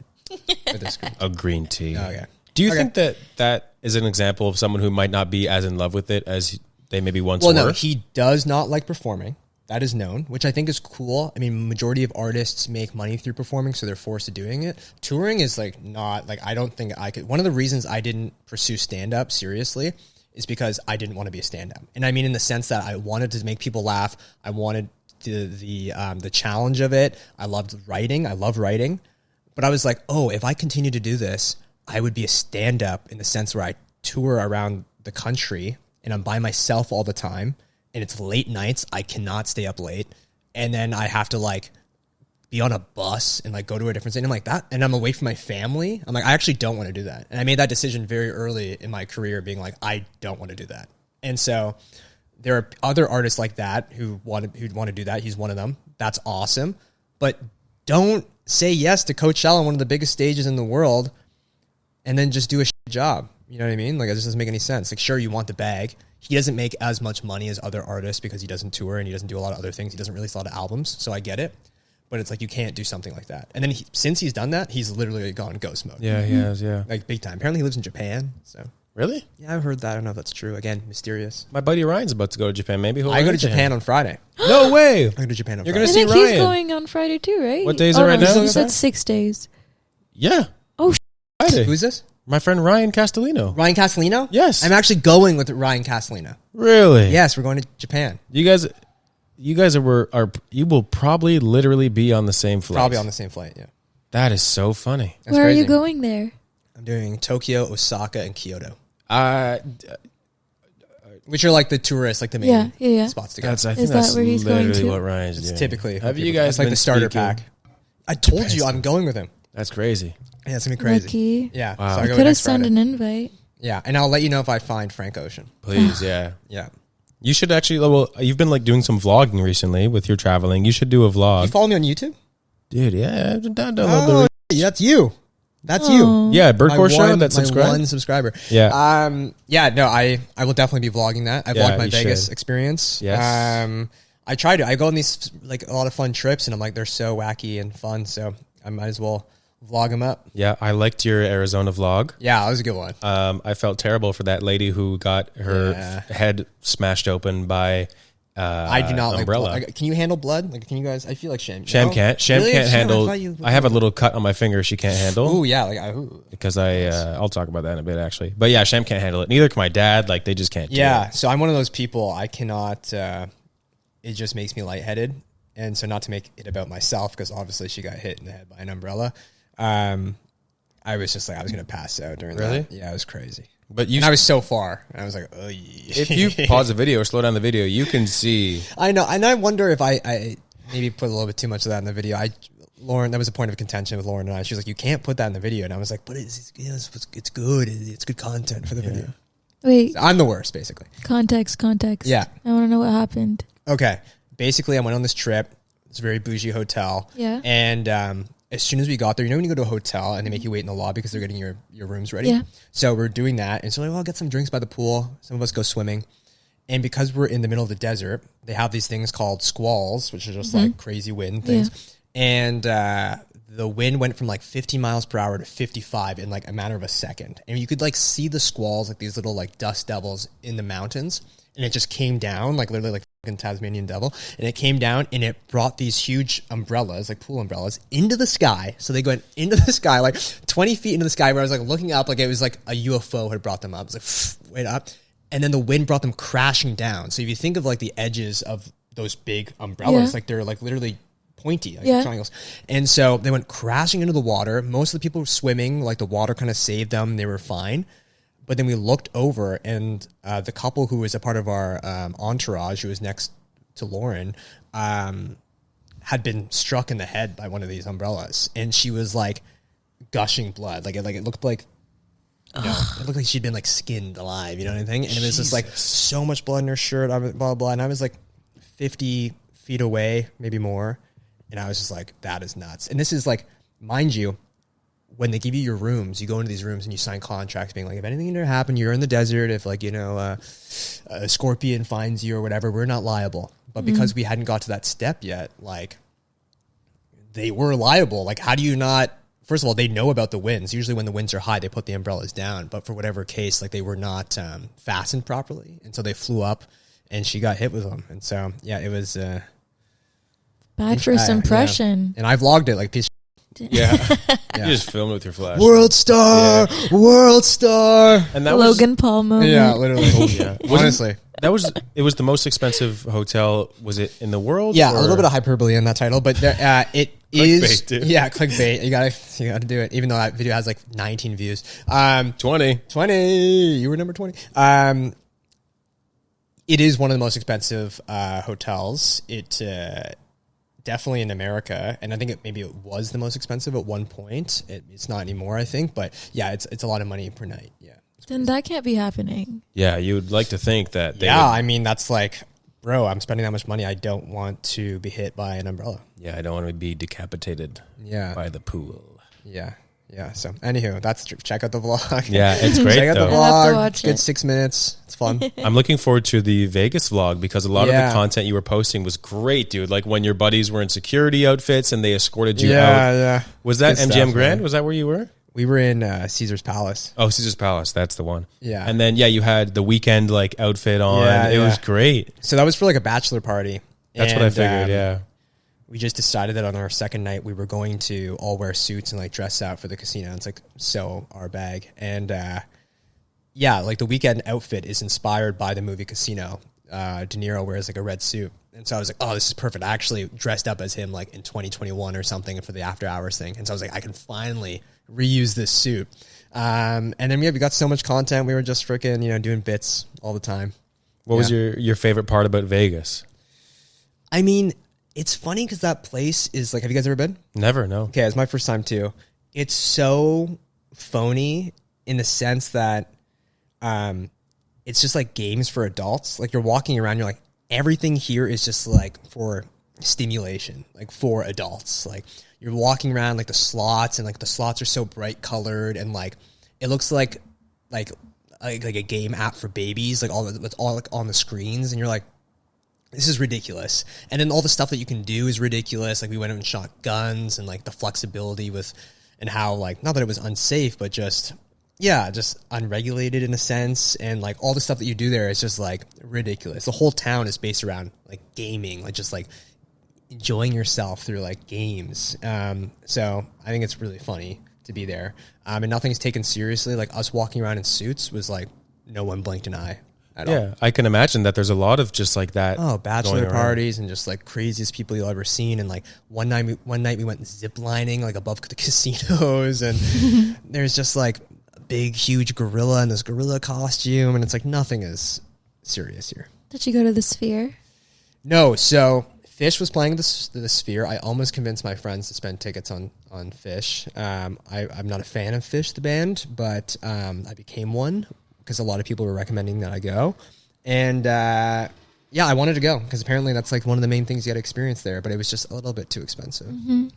a green tea. Oh, yeah. Do you think that is an example of someone who might not be as in love with it as they maybe once Well, were? no, he does not like performing. That is known, which I think is cool. I mean, majority of artists make money through performing, so they're forced to doing it. Touring is like not like, I don't think I could. One of the reasons I didn't pursue stand-up seriously is because I didn't want to be a stand-up. And I mean in the sense that I wanted to make people laugh. I wanted the challenge of it. I loved writing. I love writing. But I was like, oh, if I continue to do this, I would be a stand-up in the sense where I tour around the country and I'm by myself all the time. And it's late nights. I cannot stay up late. And then I have to like be on a bus and like go to a different city. I'm like that. And I'm away from my family. I'm like, I actually don't want to do that. And I made that decision very early in my career, being like, I don't want to do that. And so there are other artists like that who want to do that. He's one of them. That's awesome. But don't say yes to Coachella, one of the biggest stages in the world, and then just do a shit job. You know what I mean? Like, it just doesn't make any sense. Like, sure, you want the bag. He doesn't make as much money as other artists because he doesn't tour and he doesn't do a lot of other things. He doesn't release a lot of albums, so I get it. But it's like, you can't do something like that. And then since he's done that, he's literally gone ghost mode. Yeah, he has, yeah. Like, big time. Apparently he lives in Japan, so. Really? Yeah, I've heard that. I don't know if that's true. Again, mysterious. My buddy Ryan's about to go to Japan. Maybe he'll I go to Japan on Friday. No way. I go to Japan on You're Friday. gonna I see think Ryan. he's going on Friday too, right? What day is it right no, now? He said 6 days. Yeah. Oh, Friday. Who's this? My friend Ryan Castellino. Ryan Castellino? Yes. I'm actually going with Ryan Castellino. Really? Yes, we're going to Japan. You guys you will probably literally be on the same flight. Probably on the same flight, yeah. That is so funny. That's where crazy. are you going there? I'm doing Tokyo, Osaka, and Kyoto, which are like the tourists, like the main Yeah. spots to go. I think Is that that's where he's going literally to? what Ryan's It's doing. typically Have what you people- guys it's like been the starter speaking? pack. I told you I'm going with him. That's crazy. Yeah, it's gonna be crazy. Lucky. Yeah, Wow. so I I go could have next sent Friday. an invite. Yeah, and I'll let you know if I find Frank Ocean. Please, yeah. Yeah, You should actually. Well, you've been like doing some vlogging recently with your traveling. You should do a you vlog, follow me on YouTube? dude. Yeah, download Oh, that's you. That's you. Oh. yeah, Birdcore Show. one- That's my subscribed. one subscriber. Yeah. Yeah. No, I will definitely be vlogging that. I Yeah, vlogged my you Vegas should. experience. Yes. I try to. I go on these like a lot of fun trips, and I'm like, they're so wacky and fun. So I might as well vlog them up. Yeah, I liked your Arizona vlog. Yeah, that was a good one. I felt terrible for that lady who got her head smashed open by I do not like umbrella. blood. Like, can you handle blood? Like, can you guys? I feel like Sham. Sham No? can't. Sham Really? can't Sham, handle. thought you- I have a little cut on my finger. She can't handle. Ooh, yeah. Like, ooh. Because I'll talk about that in a bit actually. But yeah, Sham can't handle it. Neither can my dad. Like they just can't. do Yeah. it. So I'm one of those people. I cannot. It just makes me lightheaded, and so not to make it about myself, because obviously she got hit in the head by an umbrella. I was just like, I was gonna pass out during Really? that. Yeah, it was crazy. But you, And I was so far. And I was like, oh, if you pause the video or slow down the video, you can see. I know, and I wonder if I maybe put a little bit too much of that in the video. Lauren, that was a point of contention with Lauren and I. She was like, you can't put that in the video, and I was like, but it's good. It's good content for the video. Wait, I'm the worst, basically. context. Yeah. I want to know what happened. Okay. Basically, I went on this trip. It's a very bougie hotel. Yeah. And as soon as we got there, you know when you go to a hotel and they make you wait in the lobby because they're getting your rooms ready? Yeah. So we're doing that. And so like, well, I'll get some drinks by the pool. Some of us go swimming. And because we're in the middle of the desert, they have these things called squalls, which are just like crazy wind things. Yeah. And the wind went from like 50 miles per hour to 55 in like a matter of a second. And you could like see the squalls, like these little like dust devils in the mountains. And it just came down, like literally like fucking Tasmanian devil. And it came down and it brought these huge umbrellas, like pool umbrellas, into the sky. So they went into the sky, like 20 feet into the sky, where I was like looking up, like it was like a UFO had brought them up. It was like way up. And then the wind brought them crashing down. So if you think of like the edges of those big umbrellas, like they're like literally pointy, like triangles. And so they went crashing into the water. Most of the people were swimming, like the water kind of saved them. They were fine. But then we looked over, and the couple who was a part of our entourage, who was next to Lauren, had been struck in the head by one of these umbrellas, and she was like gushing blood. Like it looked like, you know, it looked like she'd been like skinned alive. You know what I mean? And it was just like so much blood in her shirt, blah blah blah. And I was like 50 feet away, maybe more, and I was just like, that is nuts. And this is like, mind you, when they give you your rooms, you go into these rooms and you sign contracts being like, if anything ever happened, you're in the desert, if like, you know, a scorpion finds you or whatever, we're not liable. But because we hadn't got to that step yet, like they were liable. Like, how do you not, first of all, they know about the winds. Usually when the winds are high, they put the umbrellas down, but for whatever case, like they were not fastened properly. And so they flew up and she got hit with them. And so, yeah, it was bad first impression. Yeah. And I vlogged it like piece. Yeah. You just filmed with your flash. World star, world star. And that Logan Paul moment. Yeah, literally. Oh, yeah. Honestly. It was the most expensive hotel, was it in the world? Yeah, a little bit of hyperbole in that title, but there, it is. Dude. Yeah, clickbait. You gotta do it, even though that video has like 19 views. 20. You were number 20. It is one of the most expensive hotels. It definitely in America, and I think it was the most expensive at one point. It's not anymore, I think, but yeah, it's a lot of money per night. Yeah, then that can't be happening. Yeah, you would like to think that. They would, I mean, that's like, bro, I'm spending that much money. I don't want to be hit by an umbrella. Yeah, I don't want to be decapitated. Yeah, by the pool. Yeah. Yeah, so anywho, check out the vlog. Yeah, it's great. Check out though. the vlog. It's good 6 minutes. It's fun. I'm looking forward to the Vegas vlog because a lot of the content you were posting was great, dude. Like when your buddies were in security outfits and they escorted you out. Yeah. Was that good MGM stuff, Grand? Man. Was that where you were? We were in Caesar's Palace. Oh, Caesar's Palace. That's the one. Yeah. And then, you had the weekend like outfit on. Yeah, it was great. So that was for like a bachelor party. That's what I figured, yeah. We just decided that on our second night we were going to all wear suits and like dress out for the casino. It's like so our bag. And like the weekend outfit is inspired by the movie Casino. De Niro wears like a red suit. And so I was like, oh, this is perfect. I actually dressed up as him like in 2021 or something for the after hours thing. And so I was like, I can finally reuse this suit. And then we got so much content. We were just freaking, doing bits all the time. What was your favorite part about Vegas? I mean, it's funny because that place is like, have you guys ever been? Never, no. Okay, it's my first time too. It's so phony in the sense that it's just like games for adults. Like you're walking around, you're like, everything here is just like for stimulation, like for adults. Like you're walking around like the slots, and like the slots are so bright colored, and like it looks like a game app for babies. Like it's all like on the screens, and you're like, this is ridiculous. And then all the stuff that you can do is ridiculous. Like we went out and shot guns, and like the flexibility with, and how like, not that it was unsafe, but just unregulated in a sense. And like all the stuff that you do there is just like ridiculous. The whole town is based around like gaming, like just like enjoying yourself through like games. So I think it's really funny to be there. And nothing's taken seriously. Like us walking around in suits was like, no one blinked an eye. Yeah, I can imagine that there's a lot of just like that. Oh, bachelor parties and just like craziest people you'll ever seen. And like one night we went zip lining like above the casinos, and there's just like a big huge gorilla in this gorilla costume, and it's like nothing is serious here. Did you go to the Sphere? No, so Fish was playing the Sphere. I almost convinced my friends to spend tickets on Fish. I'm not a fan of Fish the band, but I became one because a lot of people were recommending that I go. And I wanted to go because apparently that's like one of the main things you got to experience there, but it was just a little bit too expensive. Mm-hmm.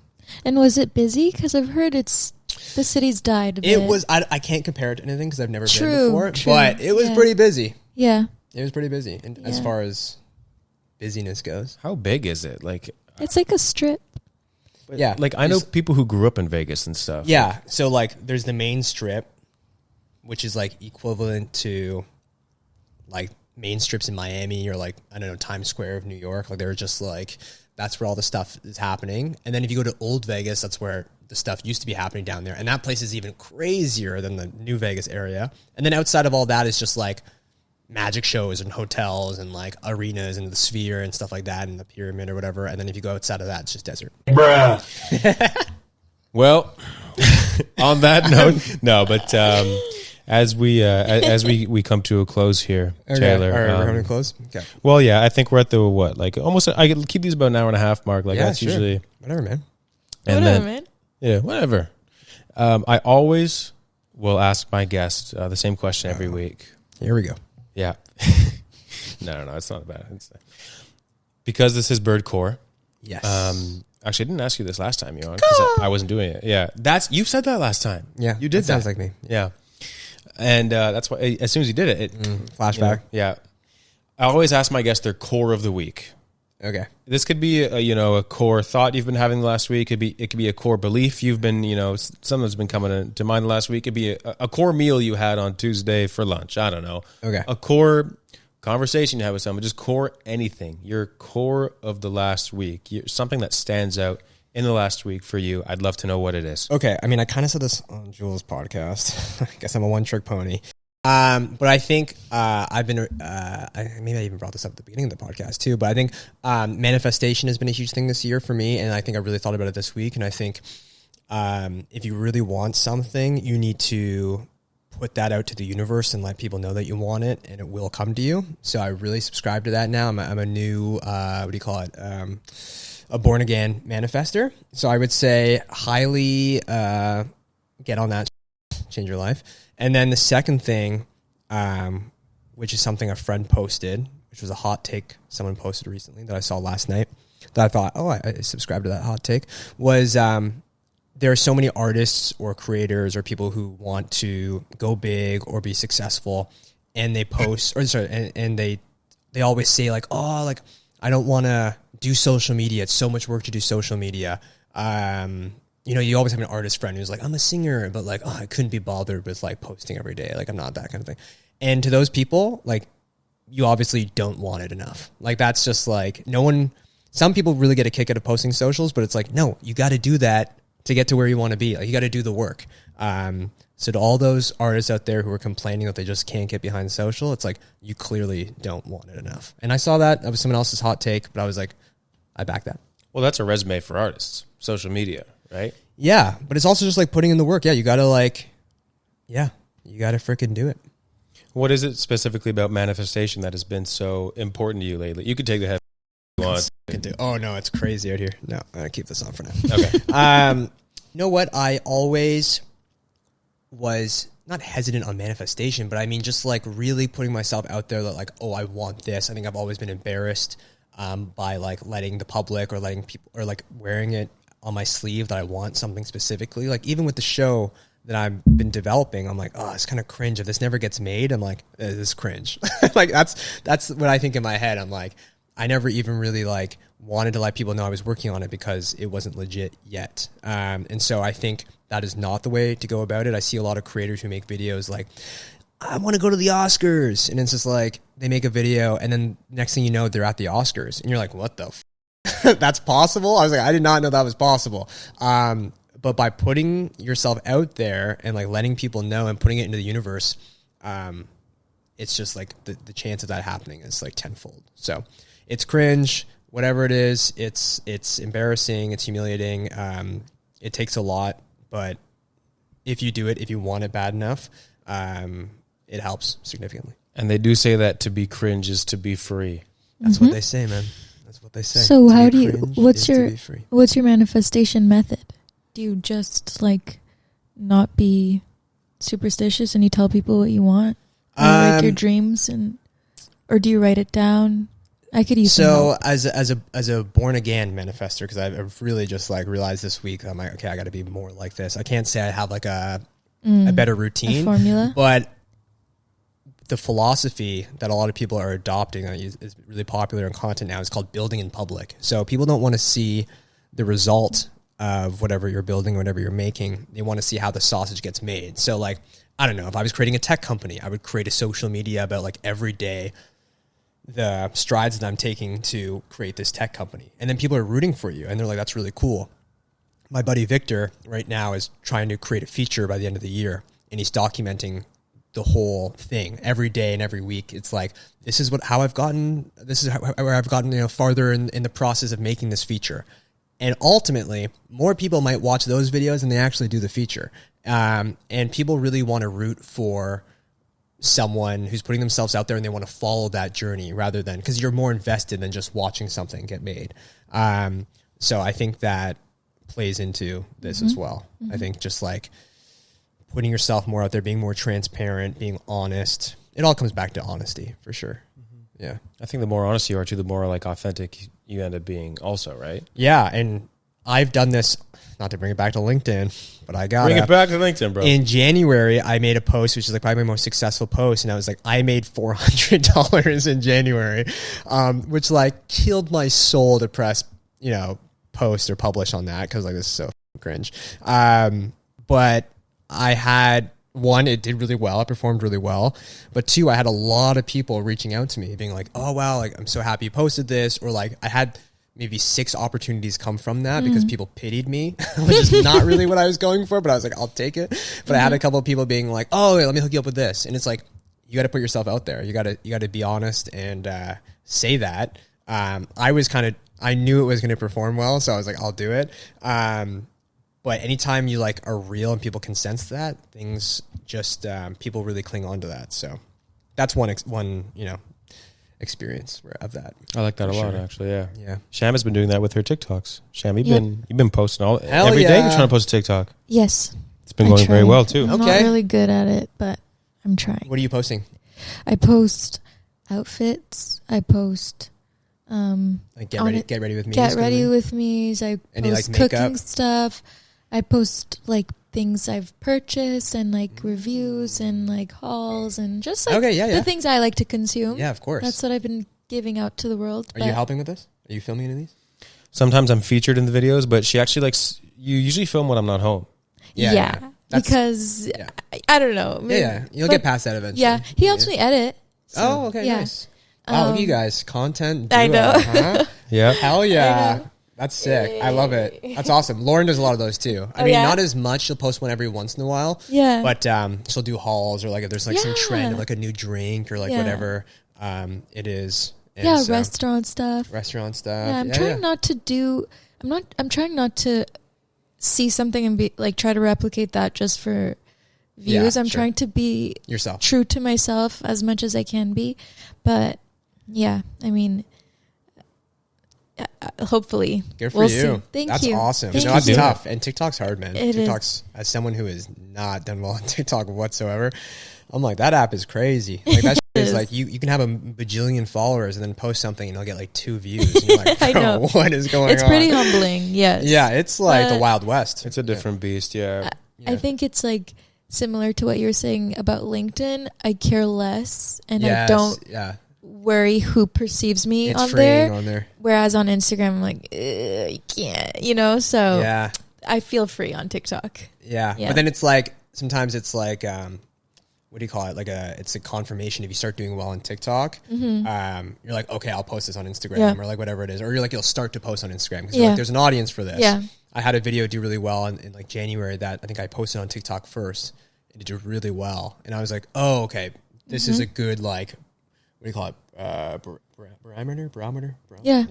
And was it busy? Because I've heard the city's died a bit. It was, I can't compare it to anything because I've never been before, but it was pretty busy. Yeah. It was pretty busy, and as Yeah. far as busyness goes. How big is it? Like, It's like a strip. Yeah, like I know people who grew up in Vegas and stuff. Yeah, so like there's the main strip, which is like equivalent to like main strips in Miami or like, I don't know, Times Square of New York. Like they're just like, that's where all the stuff is happening. And then if you go to Old Vegas, that's where the stuff used to be happening down there. And that place is even crazier than the New Vegas area. And then outside of all that is just like magic shows and hotels and like arenas and the Sphere and stuff like that and the Pyramid or whatever. And then if you go outside of that, it's just desert. Well, on that note, no, but as we come to a close here, Taylor. All right, we're going to close? Okay. Well, yeah, I think we're at the like almost. I could keep these about an hour and a half mark. Like Yeah, that's sure. usually Whatever, man. and Whatever, then man. yeah, whatever. I always will ask my guests the same question every week. Here we go. Yeah. No, it's not bad. It's, because this is bird core. Yes. Actually, I didn't ask you this last time you on because I wasn't doing it. Yeah, you said that last time. Yeah, you did. that sounds like me. Yeah, and that's why as soon as you did it, Flashback. Yeah, I always ask my guests their core of the week. Okay. This could be a core thought you've been having the last week. It could be a core belief you've been something that's been coming to mind the last week. It could be a core meal you had on Tuesday for lunch. I don't know. Okay. A core conversation you had with someone. Just core anything. Your core of the last week. Something that stands out in the last week for you. I'd love to know what it is. Okay. I mean, I kind of said this on Jules' podcast. I guess I'm a one-trick pony. But I think I've been maybe I even brought this up at the beginning of the podcast too. But I think manifestation has been a huge thing this year for me, and I think I really thought about it this week. And I think if you really want something, you need to put that out to the universe and let people know that you want it, and it will come to you. So I really subscribe to that now. I'm a new what do you call it? A born again manifester. So I would say highly get on that, change your life. And then the second thing, which is something a friend posted, which was a hot take someone posted recently that I saw last night, that I thought, I subscribe to that hot take, was there are so many artists or creators or people who want to go big or be successful, and they post, and they always say like, I don't want to do social media. It's so much work to do social media. You always have an artist friend who's like, I'm a singer, but like, I couldn't be bothered with like posting every day. Like, I'm not that kind of thing. And to those people, like, you obviously don't want it enough. Like, that's just like, some people really get a kick out of posting socials, but it's like, no, you got to do that to get to where you want to be. Like, you got to do the work. So to all those artists out there who are complaining that they just can't get behind social, it's like, you clearly don't want it enough. And I saw that was someone else's hot take, but I was like, I back that. Well, that's a resume for artists. Social media, right? Yeah, but it's also just like putting in the work. Yeah, you got to freaking do it. What is it specifically about manifestation that has been so important to you lately? You could take the head if you want. Oh no, it's crazy out here. No, I'm gonna keep this on for now. Okay. You know what? I always was not hesitant on manifestation, but I mean just like really putting myself out there that like, I want this. I think I've always been embarrassed by like letting the public or letting people or like wearing it on my sleeve that I want something specifically. Like even with the show that I've been developing, I'm like, it's kind of cringe. If this never gets made, I'm like, this is cringe. Like that's what I think in my head. I'm like, I never even really like wanted to let people know I was working on it because it wasn't legit yet. And so I think that is not the way to go about it. I see a lot of creators who make videos like, I want to go to the Oscars. And it's just like, they make a video and then next thing you know, they're at the Oscars. And you're like, what the that's possible? I was like, I did not know that was possible. But by putting yourself out there and like letting people know and putting it into the universe, it's just like the chance of that happening is like tenfold. So it's cringe, whatever it is. It's embarrassing. It's humiliating. It takes a lot, but if you do it, if you want it bad enough, it helps significantly. And they do say that to be cringe is to be free. That's what they say, man. That's what they say. So To how be do you? cringe What's is to your be free. what's your manifestation method? Do you just like not be superstitious and you tell people what you want, or like your dreams, or do you write it down? I could use some So help. as a born again manifester, because I've really just like realized this week I'm like, okay, I got to be more like this. I can't say I have like a better A routine, formula. but the philosophy that a lot of people are adopting is really popular in content now is called building in public. So people don't want to see the result of whatever you're building, whatever you're making. They want to see how the sausage gets made. So like, I don't know, if I was creating a tech company, I would create a social media about like every day the strides that I'm taking to create this tech company. And then people are rooting for you and they're like, that's really cool. My buddy Victor right now is trying to create a feature by the end of the year, and he's documenting the whole thing every day and every week. It's like, this is how I've gotten farther in the process of making this feature. And ultimately, more people might watch those videos than they actually do the feature. And people really want to root for someone who's putting themselves out there, and they want to follow that journey rather than, because you're more invested than just watching something get made. So I think that plays into this as well. I think just like putting yourself more out there, being more transparent, being honest. It all comes back to honesty for sure. Yeah. I think the more honest you are too, the more like authentic you end up being also, right? Yeah. And I've done this, not to bring it back to LinkedIn, but I got Bring it back to LinkedIn, bro. In January, I made a post, which is like probably my most successful post. And I was like, I made $400 in January, which like killed my soul to press, post or publish on that. Cause like, this is so cringe. But I had, one, it did really well. I performed really well. But two, I had a lot of people reaching out to me being like, oh, wow, like, I'm so happy you posted this. Or like I had maybe 6 opportunities come from that because people pitied me, which is not really what I was going for. But I was like, I'll take it. But I had a couple of people being like, oh, wait, let me hook you up with this. And it's like, you got to put yourself out there. You got to be honest and say that. I knew it was going to perform well. So I was like, I'll do it. But anytime you like are real and people can sense that, things just people really cling on to that. So that's one experience of that. I like that a lot, actually. Yeah. Yeah. Sham has been doing that with her TikToks. Sham, you've been posting Hell every day. yeah. You're trying to post a TikTok. Yes. It's been going very well too. I'm not really good at it, but I'm trying. What are you posting? I post outfits. I post Like get ready with me. Get ready with me. I Any, post like, makeup? cooking stuff. I post like things I've purchased and like reviews and like hauls and just like the things I like to consume. Yeah, of course. That's what I've been giving out to the world. Are you helping with this? Are you filming any of these? Sometimes I'm featured in the videos, but she actually likes. You usually film when I'm not home. Yeah. Because I don't know. Maybe, you'll get past that eventually. Yeah, he helps me edit. So, oh, okay, nice. Wow, look at you guys, content duo, I know. huh? Yeah. Hell yeah. That's sick. I love it. That's awesome. Lauren does a lot of those too. I mean, not as much. She'll post one every once in a while. Yeah. But she'll do hauls or like if there's like some trend of like a new drink or like whatever it is. And so, restaurant stuff. Yeah, I'm trying not to do. I'm trying not to see something and be like try to replicate that just for views. I'm trying to be yourself, true to myself as much as I can be. But yeah, I mean. Hopefully. Good for you. See. That's you. awesome. That's tough. And TikTok's hard, man. TikTok's, as someone who has not done well on TikTok whatsoever, I'm like, that app is crazy. Like that is like you can have a bajillion followers and then post something and you'll get like 2 views. And you're like, I know. What is going on? It's pretty humbling, yes. Yeah, it's like the Wild West. It's a different beast, yeah. I think it's like similar to what you were saying about LinkedIn. I care less and I don't worry who perceives me on there. Whereas on Instagram, I'm like, you can't, so I feel free on TikTok. Yeah. But then it's like, sometimes it's like, what do you call it? Like it's a confirmation if you start doing well on TikTok. You're like, okay, I'll post this on Instagram or like whatever it is. Or you're like, you'll start to post on Instagram because you're like, there's an audience for this. Yeah. I had a video do really well in like January that I think I posted on TikTok first. And it did really well. And I was like, oh, okay, this is a good like, what do you call it? Barometer? Barometer. Yeah.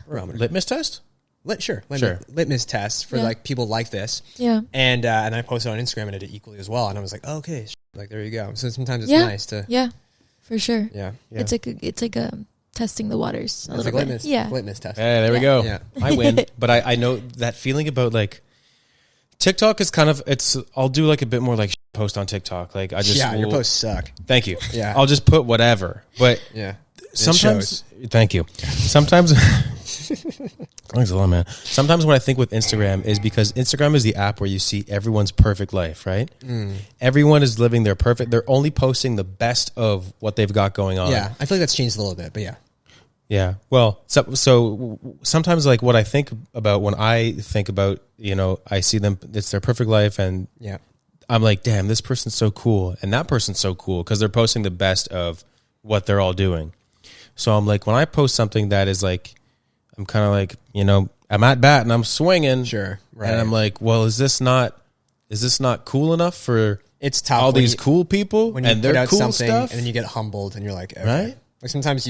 Barometer. Litmus test? Litmus test for like people like this. Yeah. And I posted on Instagram and it did equally as well. And I was like, oh, okay, like there you go. So sometimes it's nice to for sure. Yeah. It's like a testing the waters a little bit. Litmus, litmus test. Hey, there we go. Yeah. I win. But I know that feeling about like TikTok is kind of I'll do like a bit more like post on TikTok. Like I just your posts suck. Thank you. Yeah. I'll just put whatever. But sometimes thank you. Sometimes Thanks a lot, man. Sometimes what I think with Instagram is because Instagram is the app where you see everyone's perfect life, right? Everyone is living their perfect. They're only posting the best of what they've got going on. Yeah, I feel like that's changed a little bit, but yeah. Yeah. Well, so sometimes like what I think about when I think about, I see them, it's their perfect life, and Yeah. I'm like, damn, this person's so cool, and that person's so cool because they're posting the best of what they're all doing. So I'm like, when I post something that is like, I'm kind of like, I'm at bat and I'm swinging. Sure. Right. And I'm like, well, is this not cool enough for It's tough all when these you- cool people when you and put their out cool something stuff? and then you get humbled and you're like, okay. Right? Like sometimes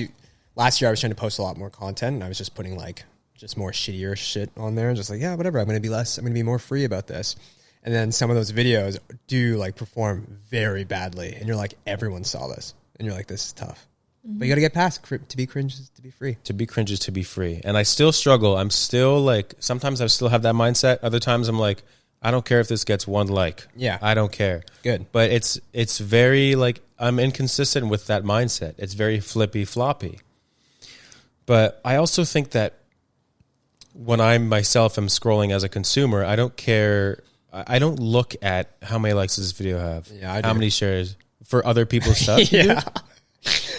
last year I was trying to post a lot more content and I was just putting like just more shittier shit on there and just like, yeah, whatever. I'm going to be more free about this. And then some of those videos do like perform very badly and you're like, everyone saw this and you're like, this is tough. But you got to get past to be cringe is to be free. To be cringe is to be free. And I still struggle. I'm still like, sometimes I still have that mindset. Other times I'm like, I don't care if this gets one like. Yeah. I don't care. Good. But it's very like, I'm inconsistent with that mindset. It's very flippy floppy. But I also think that when I myself am scrolling as a consumer, I don't care. I don't look at how many likes does this video have. Yeah, I how do. many shares for other people's stuff. You do? Yeah.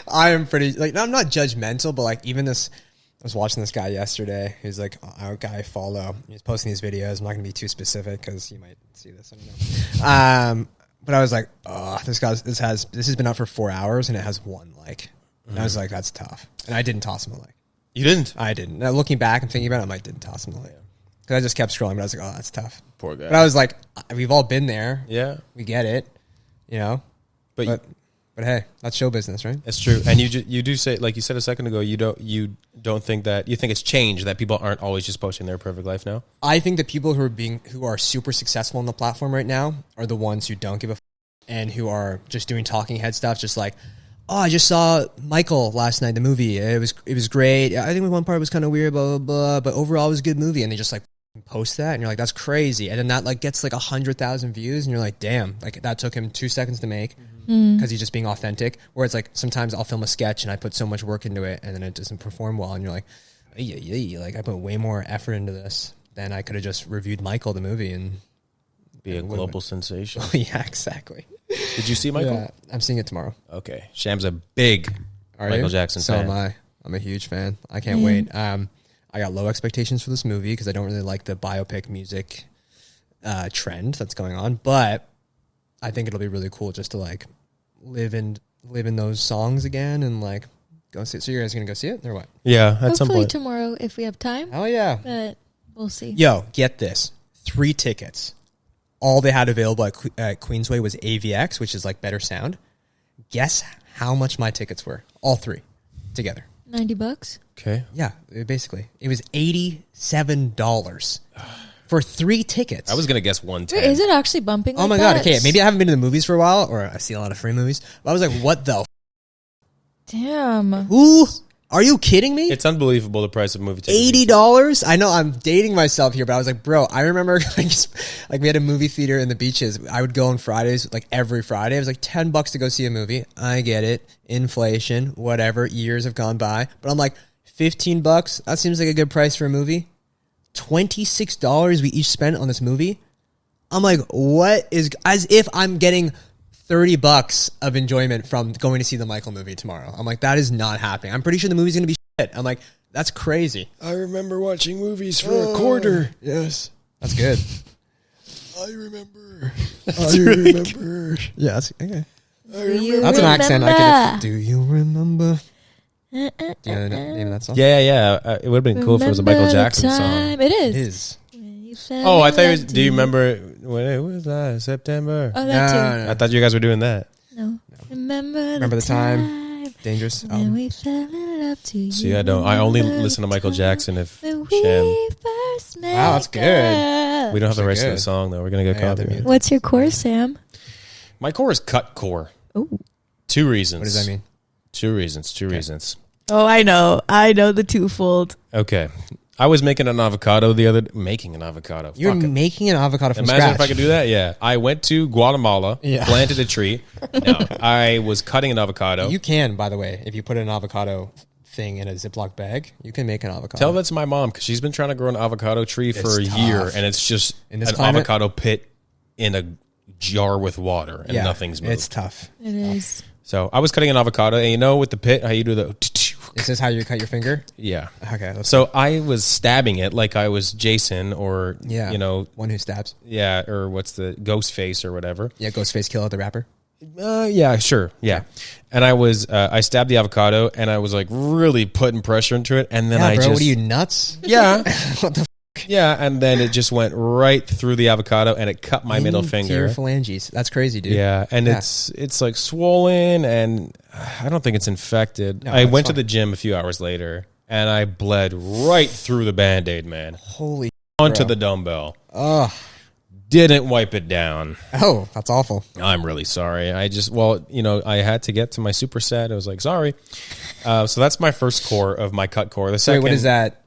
I am pretty like I'm not judgmental, but like even this I was watching this guy yesterday. He's like a guy I follow. He's posting these videos. I'm not gonna be too specific because you might see this. I don't know. But I was like, oh, this has been up for 4 hours and it has one like. And I was like, that's tough. And I didn't toss him a like. You didn't? I didn't. Now, looking back and thinking about it, I didn't toss him a like. Because I just kept scrolling, but I was like, oh, that's tough. Poor guy. But I was like, we've all been there. Yeah. We get it. But hey, that's show business, right? It's true. And you do say, like you said a second ago, you don't think that, you think it's changed, that people aren't always just posting their perfect life now? I think the people who are super successful on the platform right now are the ones who don't give a and who are just doing talking head stuff, just like, oh, I just saw Michael last night, the movie. It was great. I think one part was kind of weird, blah, blah, blah, but overall it was a good movie. And they just like post that and you're like, that's crazy. And then that like gets like 100,000 views and you're like, damn, like that took him 2 seconds to make because he's just being authentic. Where it's like, sometimes I'll film a sketch and I put so much work into it and then it doesn't perform well. And you're like, like I put way more effort into this than I could have just reviewed Michael, the movie, and Be a global sensation. yeah, exactly. Did you see Michael? Yeah, I'm seeing it tomorrow. Okay. Sham's a big Are Michael you? Jackson So fan. am I. I'm a huge fan. I can't wait. I got low expectations for this movie because I don't really like the biopic music trend that's going on, but I think it'll be really cool just to like live in those songs again and like go see it. So you guys gonna go see it or what? Yeah, at some Hopefully point. tomorrow if we have time, Oh yeah. but we'll see. Yo, get this. 3 tickets. All they had available at Queensway was AVX, which is like better sound. Guess how much my tickets were? All 3 together. $90. Okay. Yeah, basically. It was $87 for 3 tickets. I was going to guess 110. Wait, is it actually bumping? Oh like my God. that? Okay, maybe I haven't been to the movies for a while, or I see a lot of free movies. But I was like, what the? Damn. Ooh, are you kidding me? It's unbelievable the price of movie tickets. $80. I know I'm dating myself here, but I was like, bro, I remember like we had a movie theater in the beaches. I would go on Fridays, like every Friday. It was like $10 to go see a movie. I get it. Inflation, whatever. Years have gone by. But I'm like, $15? That seems like a good price for a movie. $26 we each spent on this movie. I'm like, what is, as if I'm getting $30 of enjoyment from going to see the Michael movie tomorrow. I'm like, that is not happening. I'm pretty sure the movie's going to be shit. I'm like, that's crazy. I remember watching movies for a quarter. Yes. That's good. I remember. I remember. Yeah, that's okay. You That's an accent I remember? could. Do you remember? Do you know the name of that song? Yeah. It would have been cool if it was a Michael Remember the Jackson song. time. It is. It is. Oh, I thought it was, do you remember when it was last September? Oh, that too. No. I thought you guys were doing that. No. Remember the the time. time Dangerous when album. we fell in love to you. See, I only listen to Michael Jackson if When Shem. we first met. Wow, that's good. We don't have the So rest of the good. song though. We're gonna get Yeah, copyrighted. they're What's your course, Sam? My core is cut core. Oh. 2 reasons. What does that mean? 2 reasons. 2 reasons. Oh, I know the twofold. Okay. I was making an avocado making an avocado. You're Fuck it. making an avocado from Imagine scratch. if I could do that. Yeah. I went to Guatemala, Yeah. planted a tree. No, I was cutting an avocado. You can, by the way, if you put an avocado thing in a Ziploc bag, you can make an avocado. Tell that to my mom, because she's been trying to grow an avocado tree for a It's year, tough. and it's just In this an climate? avocado pit in a jar with water, and nothing's moved. It's tough. It is. So I was cutting an avocado, and you know, with the pit, how you do the Is this how you cut your finger? yeah. Okay. So I was stabbing it like I was Jason, or you know, one who stabs. yeah, or what's the Ghostface or whatever. Yeah, Ghostface Killer, the rapper. Yeah, sure, yeah. And I stabbed the avocado, and I was like really putting pressure into it, and then Yeah, I bro, just what are you, nuts? yeah. What the Yeah, and then it just went right through the avocado, and it cut my middle into finger. your phalanges. That's crazy, dude. Yeah, and it's like swollen, and I don't think it's infected. No, I it's went to fine. the gym a few hours later, and I bled right through the Band-Aid, man, Holy onto bro. the dumbbell. Oh. Didn't wipe it down. Oh, that's awful. I'm really sorry. I had to get to my superset. I was like, sorry. So that's my first core of my cut core. The Wait, second, what is that?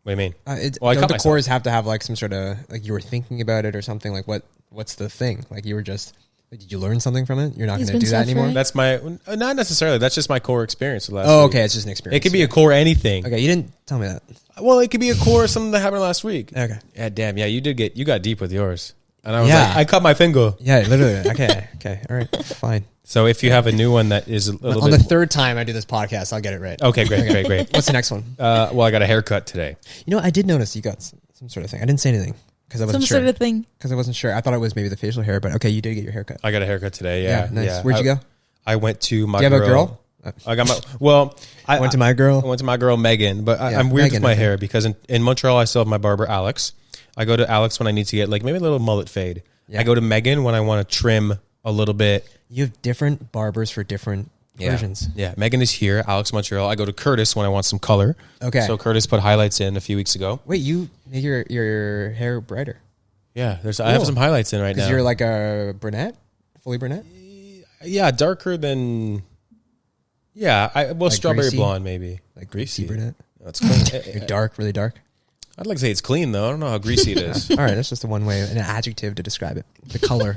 What do you mean? Well, I cut the myself. cores have to have like some sort of like you were thinking about it or something. Like what's the thing? Like you were just like, did you learn something from it? You're not He's going to been do that anymore. suffering. That's my not necessarily. That's just my core experience. Last Oh, week. okay. It's just an experience. It could be a core anything. Okay, you didn't tell me that. Well, it could be a core of something that happened last week. Okay. Yeah, damn. Yeah, you got deep with yours. And I was Yeah. like, I cut my finger. Yeah, literally. Okay. Okay. All right. Fine. So if you have a new one that is a little On bit the third time I do this podcast, I'll get it right. okay, great. What's the next one? Well, I got a haircut today. You know, I did notice you got some sort of thing. I didn't say anything because I wasn't Some sure. sort of thing. Because I wasn't sure. I thought it was maybe the facial hair, but okay, you did get your haircut. I got a haircut today. Yeah, nice. Where'd you go? I went to my. Do you have a girl? I got my. Well, I went to my girl. I went to my girl Megan, but Yeah, I'm weird Megan, with my okay. hair because in Montreal I still have my barber Alex. I go to Alex when I need to get like maybe a little mullet fade. Yeah. I go to Megan when I want to trim a little bit. You have different barbers for different versions. Yeah, Megan is here. Alex Montreal. I go to Curtis when I want some color. Okay. So Curtis put highlights in a few weeks ago. Wait, you made your hair brighter Yeah, I have Cool. some highlights in right because now. you're like a brunette, fully brunette. Yeah, darker than. Yeah, Like strawberry greasy? blonde maybe. Like greasy brunette. That's clean. You're dark, really dark. I'd like to say it's clean though. I don't know how greasy it is. All right, that's just the one way, an adjective to describe it. The color,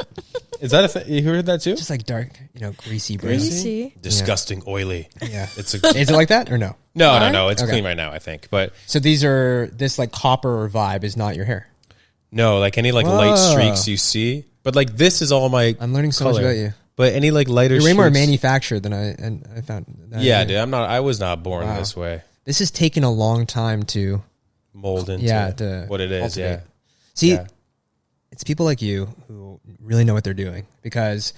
Is that a thing? You heard that too? just like dark, greasy, brunette. Greasy. Disgusting, oily. Yeah. It's a Is it like that or no? no. It's Okay. clean right now, I think. But So this like copper vibe is not your hair. no, like any like light streaks you see. But like this is all my. I'm learning so much color. about you. But any like lighter. You're way more streaks- manufactured than I found. Yeah, dude. I was not born Wow. this way. This has taken a long time to Mold into to what it is. cultivate. Yeah. See, Yeah. it's people like you who really know what they're doing because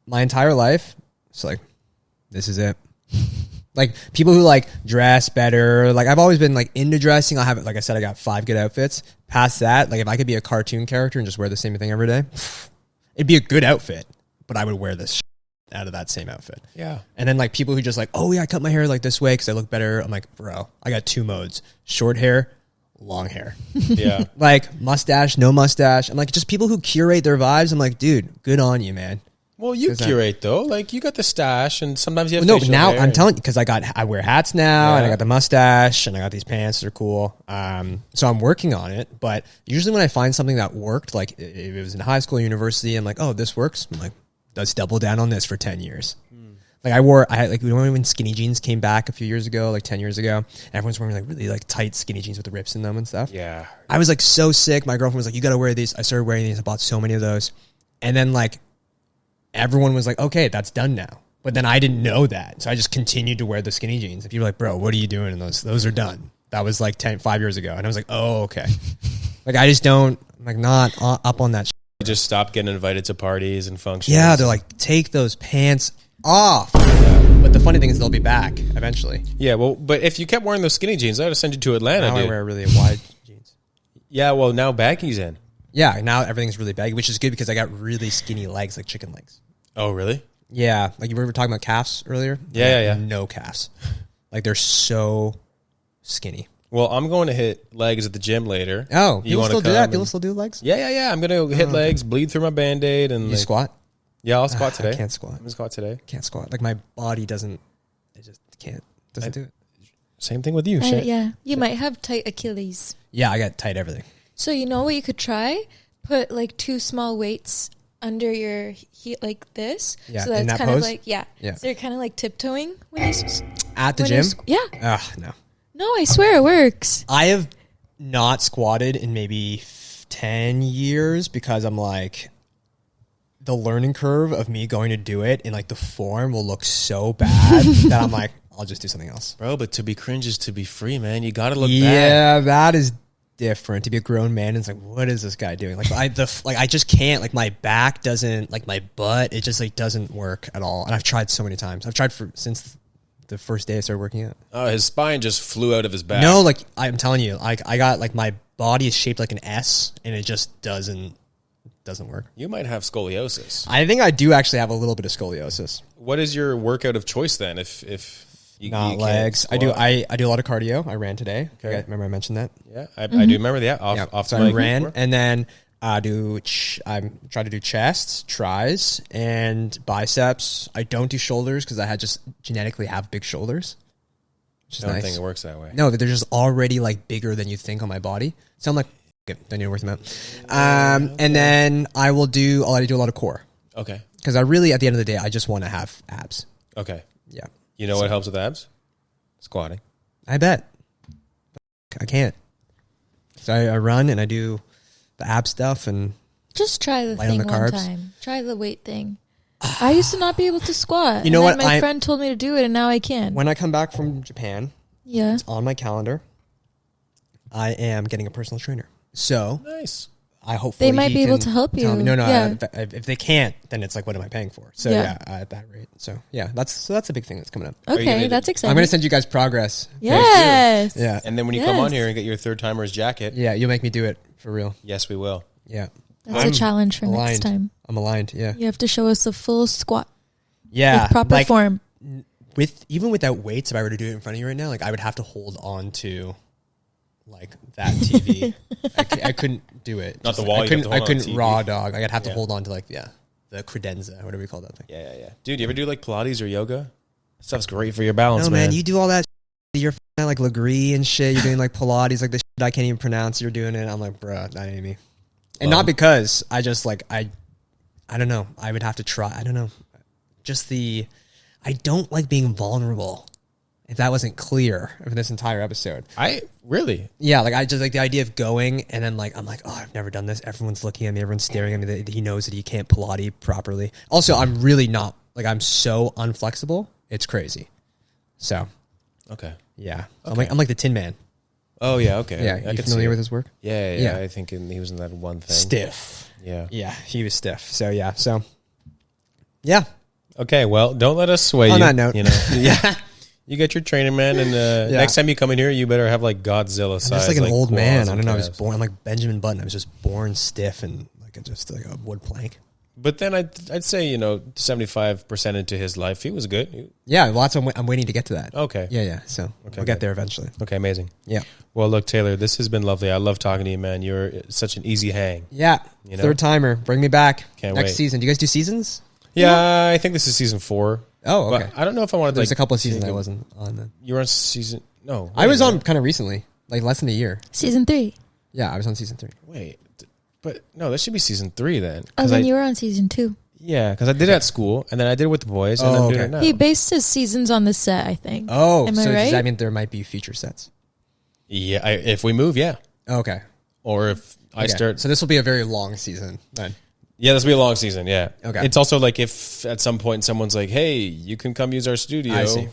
my entire life, it's like, this is it. Like people who like dress better. Like I've always been like into dressing. I'll have it. Like I said, I got 5 good outfits. Past that, like if I could be a cartoon character and just wear the same thing every day, it'd be a good outfit, but I would wear this out of that same outfit. Yeah. And then like people who just like, oh yeah, I cut my hair like this way because I look better. I'm like, bro, I got 2 modes: short hair, long hair. Yeah. Like mustache, no mustache. I'm like, just people who curate their vibes. I'm like, dude, good on you, man. Well, you Is that- curate though. Like you got the stash, and sometimes you have. No, but facial now hair I'm and- telling you because I wear hats now, and I Yeah. got the mustache, and I got these pants that are cool. So I'm working on it. But usually when I find something that worked, like if it was in high school, university, I'm like, oh, this works. I'm like, let's double down on this for 10 years. Like I had like when skinny jeans came back a few years ago, like 10 years ago, and everyone's wearing like really like tight skinny jeans with the rips in them and stuff. Yeah. I was like so sick. My girlfriend was like, you got to wear these. I started wearing these. I bought so many of those. And then like everyone was like, okay, that's done now. But then I didn't know that. So I just continued to wear the skinny jeans. And people were like, bro, what are you doing in those? Those are done. That was like 5 years ago. And I was like, oh, okay. Like I just don't, I'm like not up on that. You just stop getting invited to parties and functions. Yeah, they're like, take those pants off. But the funny thing is they'll be back eventually. Yeah, well, but if you kept wearing those skinny jeans, I would have sent you to Atlanta, Now I dude. wear really wide jeans. Yeah, well, now baggy's in. Yeah, now everything's really baggy, which is good because I got really skinny legs, like chicken legs. Oh, really? Yeah, like you were talking about calves earlier. Yeah. No calves. Like they're so skinny. Well, I'm going to hit legs at the gym later. Oh, You people wanna still do come that? and- People still do legs? Yeah. I'm going to hit legs, bleed through my Band-Aid. And You like, squat? Yeah, I'll squat today. I can't squat. I'm going to squat today. Can't squat. Like my body doesn't, it just can't, doesn't do it. Same thing with you, Shay. Yeah, you might have tight Achilles. Yeah, I got tight everything. So you know what you could try? Put like 2 small weights under your heel like this. Yeah, So in that's that kind of pose? like, yeah. Yeah. So you're kind of like tiptoeing when you At the when you're gym? yeah. No. No, I swear it works. I have not squatted in maybe 10 years because I'm like, the learning curve of me going to do it in like the form will look so bad that I'm like, I'll just do something else. Bro, but to be cringe is to be free, man. You got to look bad. Yeah, that is different. To be a grown man, it's like, what is this guy doing? Like I just can't. Like my back doesn't, like my butt, it just like doesn't work at all. And I've tried so many times. I've tried since the first day I started working out. Oh, his spine just flew out of his back. No, like I'm telling you, like I got like my body is shaped like an S, and it just doesn't work. You might have scoliosis. I think I do actually have a little bit of scoliosis. What is your workout of choice then? If you Not can't legs. I squat? do a lot of cardio. I ran today. Okay. Remember I mentioned that? Yeah, I do remember that. Off So the I mic ran, before. and then I try to do chests, tries, and biceps. I don't do shoulders because I just genetically have big shoulders. Which is I don't nice. think it works that way. No, they're just already like bigger than you think on my body. So I'm like, okay, don't need to work them out. And then I do a lot of core Okay. because I really, at the end of the day, I just want to have abs. Okay. Yeah, You know what helps with abs? Squatting. I bet. I can't. So I run and I do the ab stuff and Just try the Light on thing the one carbs. time. Try the weight thing. I used to not be able to squat. You know and then what? My friend told me to do it, and now I can. when I come back from Japan, Yeah. on my calendar, I am getting a personal trainer. So Nice. I hope They might be able to help you. No, Yeah. if they can't, then it's like, what am I paying for? So Yeah. at that rate. So yeah, that's a big thing that's coming up. you Okay, gonna- that's exciting. I'm gonna send you guys progress. Yes. Yeah, And then when you come on Yes. here and get your third timer's jacket, yeah, you'll make me do it for real. yes, we will. Yeah, That's I'm a challenge for next aligned. time. I'm aligned. Yeah, You have to show us the full squat yeah, with proper like, form. even without weights, if I were to do it in front of you right now, like I would have to hold on to like that TV. I couldn't do it. Not the Just, wall, I you have couldn't. to I hold on couldn't to TV. raw dog. Like, I'd have to Yeah. hold on to like the credenza, whatever you call that thing. Yeah. Dude, you ever do like Pilates or yoga? Stuff's great for your balance, No man. man, you do all that. You're at like Legree and shit. You're doing like Pilates, like the shit I can't even pronounce. You're doing it. I'm like, bruh, that ain't me. And Well- not because I just like I don't know. I would have to try. I don't know. I don't like being vulnerable. If that wasn't clear for this entire episode. I really. Yeah, like I just like the idea of going and then like I'm like, oh, I've never done this. Everyone's looking at me. Everyone's staring at me. That he knows that he can't Pilates properly. Also, I'm really not like I'm so unflexible. It's crazy. So Okay. yeah, Okay. I'm like the Tin Man. Oh yeah. Okay. Yeah, I you could familiar see with it. his work? Yeah. Yeah. I think he was in that one thing. Stiff. Yeah. Yeah, he was stiff. So yeah. Okay. Well, don't let us sway On you. that note. You know. Yeah. You get your training, man, and Yeah. next time you come in here, you better have like Godzilla size. I'm just like an old quads man. and I don't know. I was calves. born. I'm like Benjamin Button. I was just born stiff and like just like a wood plank. But then I'd say 75% into his life, he was good. Yeah, well, that's what I'm waiting to get to that. Okay. Yeah. So we'll get there eventually. Okay. Amazing. Yeah. Well, look, Taylor, this has been lovely. I love talking to you, man. You're such an easy hang. Yeah. You know? Third timer. Bring me back. Can't Next wait. season. Do you guys do seasons? Yeah, I think this is season 4. Oh, okay. But I don't know if I wanted There's like a couple of seasons I wasn't on then. You were on season. No, I was wait a on minute. kind of recently, like less than a year. Season 3. Yeah, I was on season 3. Wait, but no, that should be season 3 then. Oh, 'Cause then I- you were on season 2. Yeah, because I did it at school, and then I did it with the boys, and Oh, I'm doing okay. it now. He based his seasons on the set, I think. Oh, Am so I right? does that mean there might be future sets? Yeah, if we move, yeah, Okay. or if I Okay. start. So this will be a very long season then. Yeah, this will be a long season. Yeah. Okay. It's also like if at some point someone's like, "Hey, you can come use our studio," I see.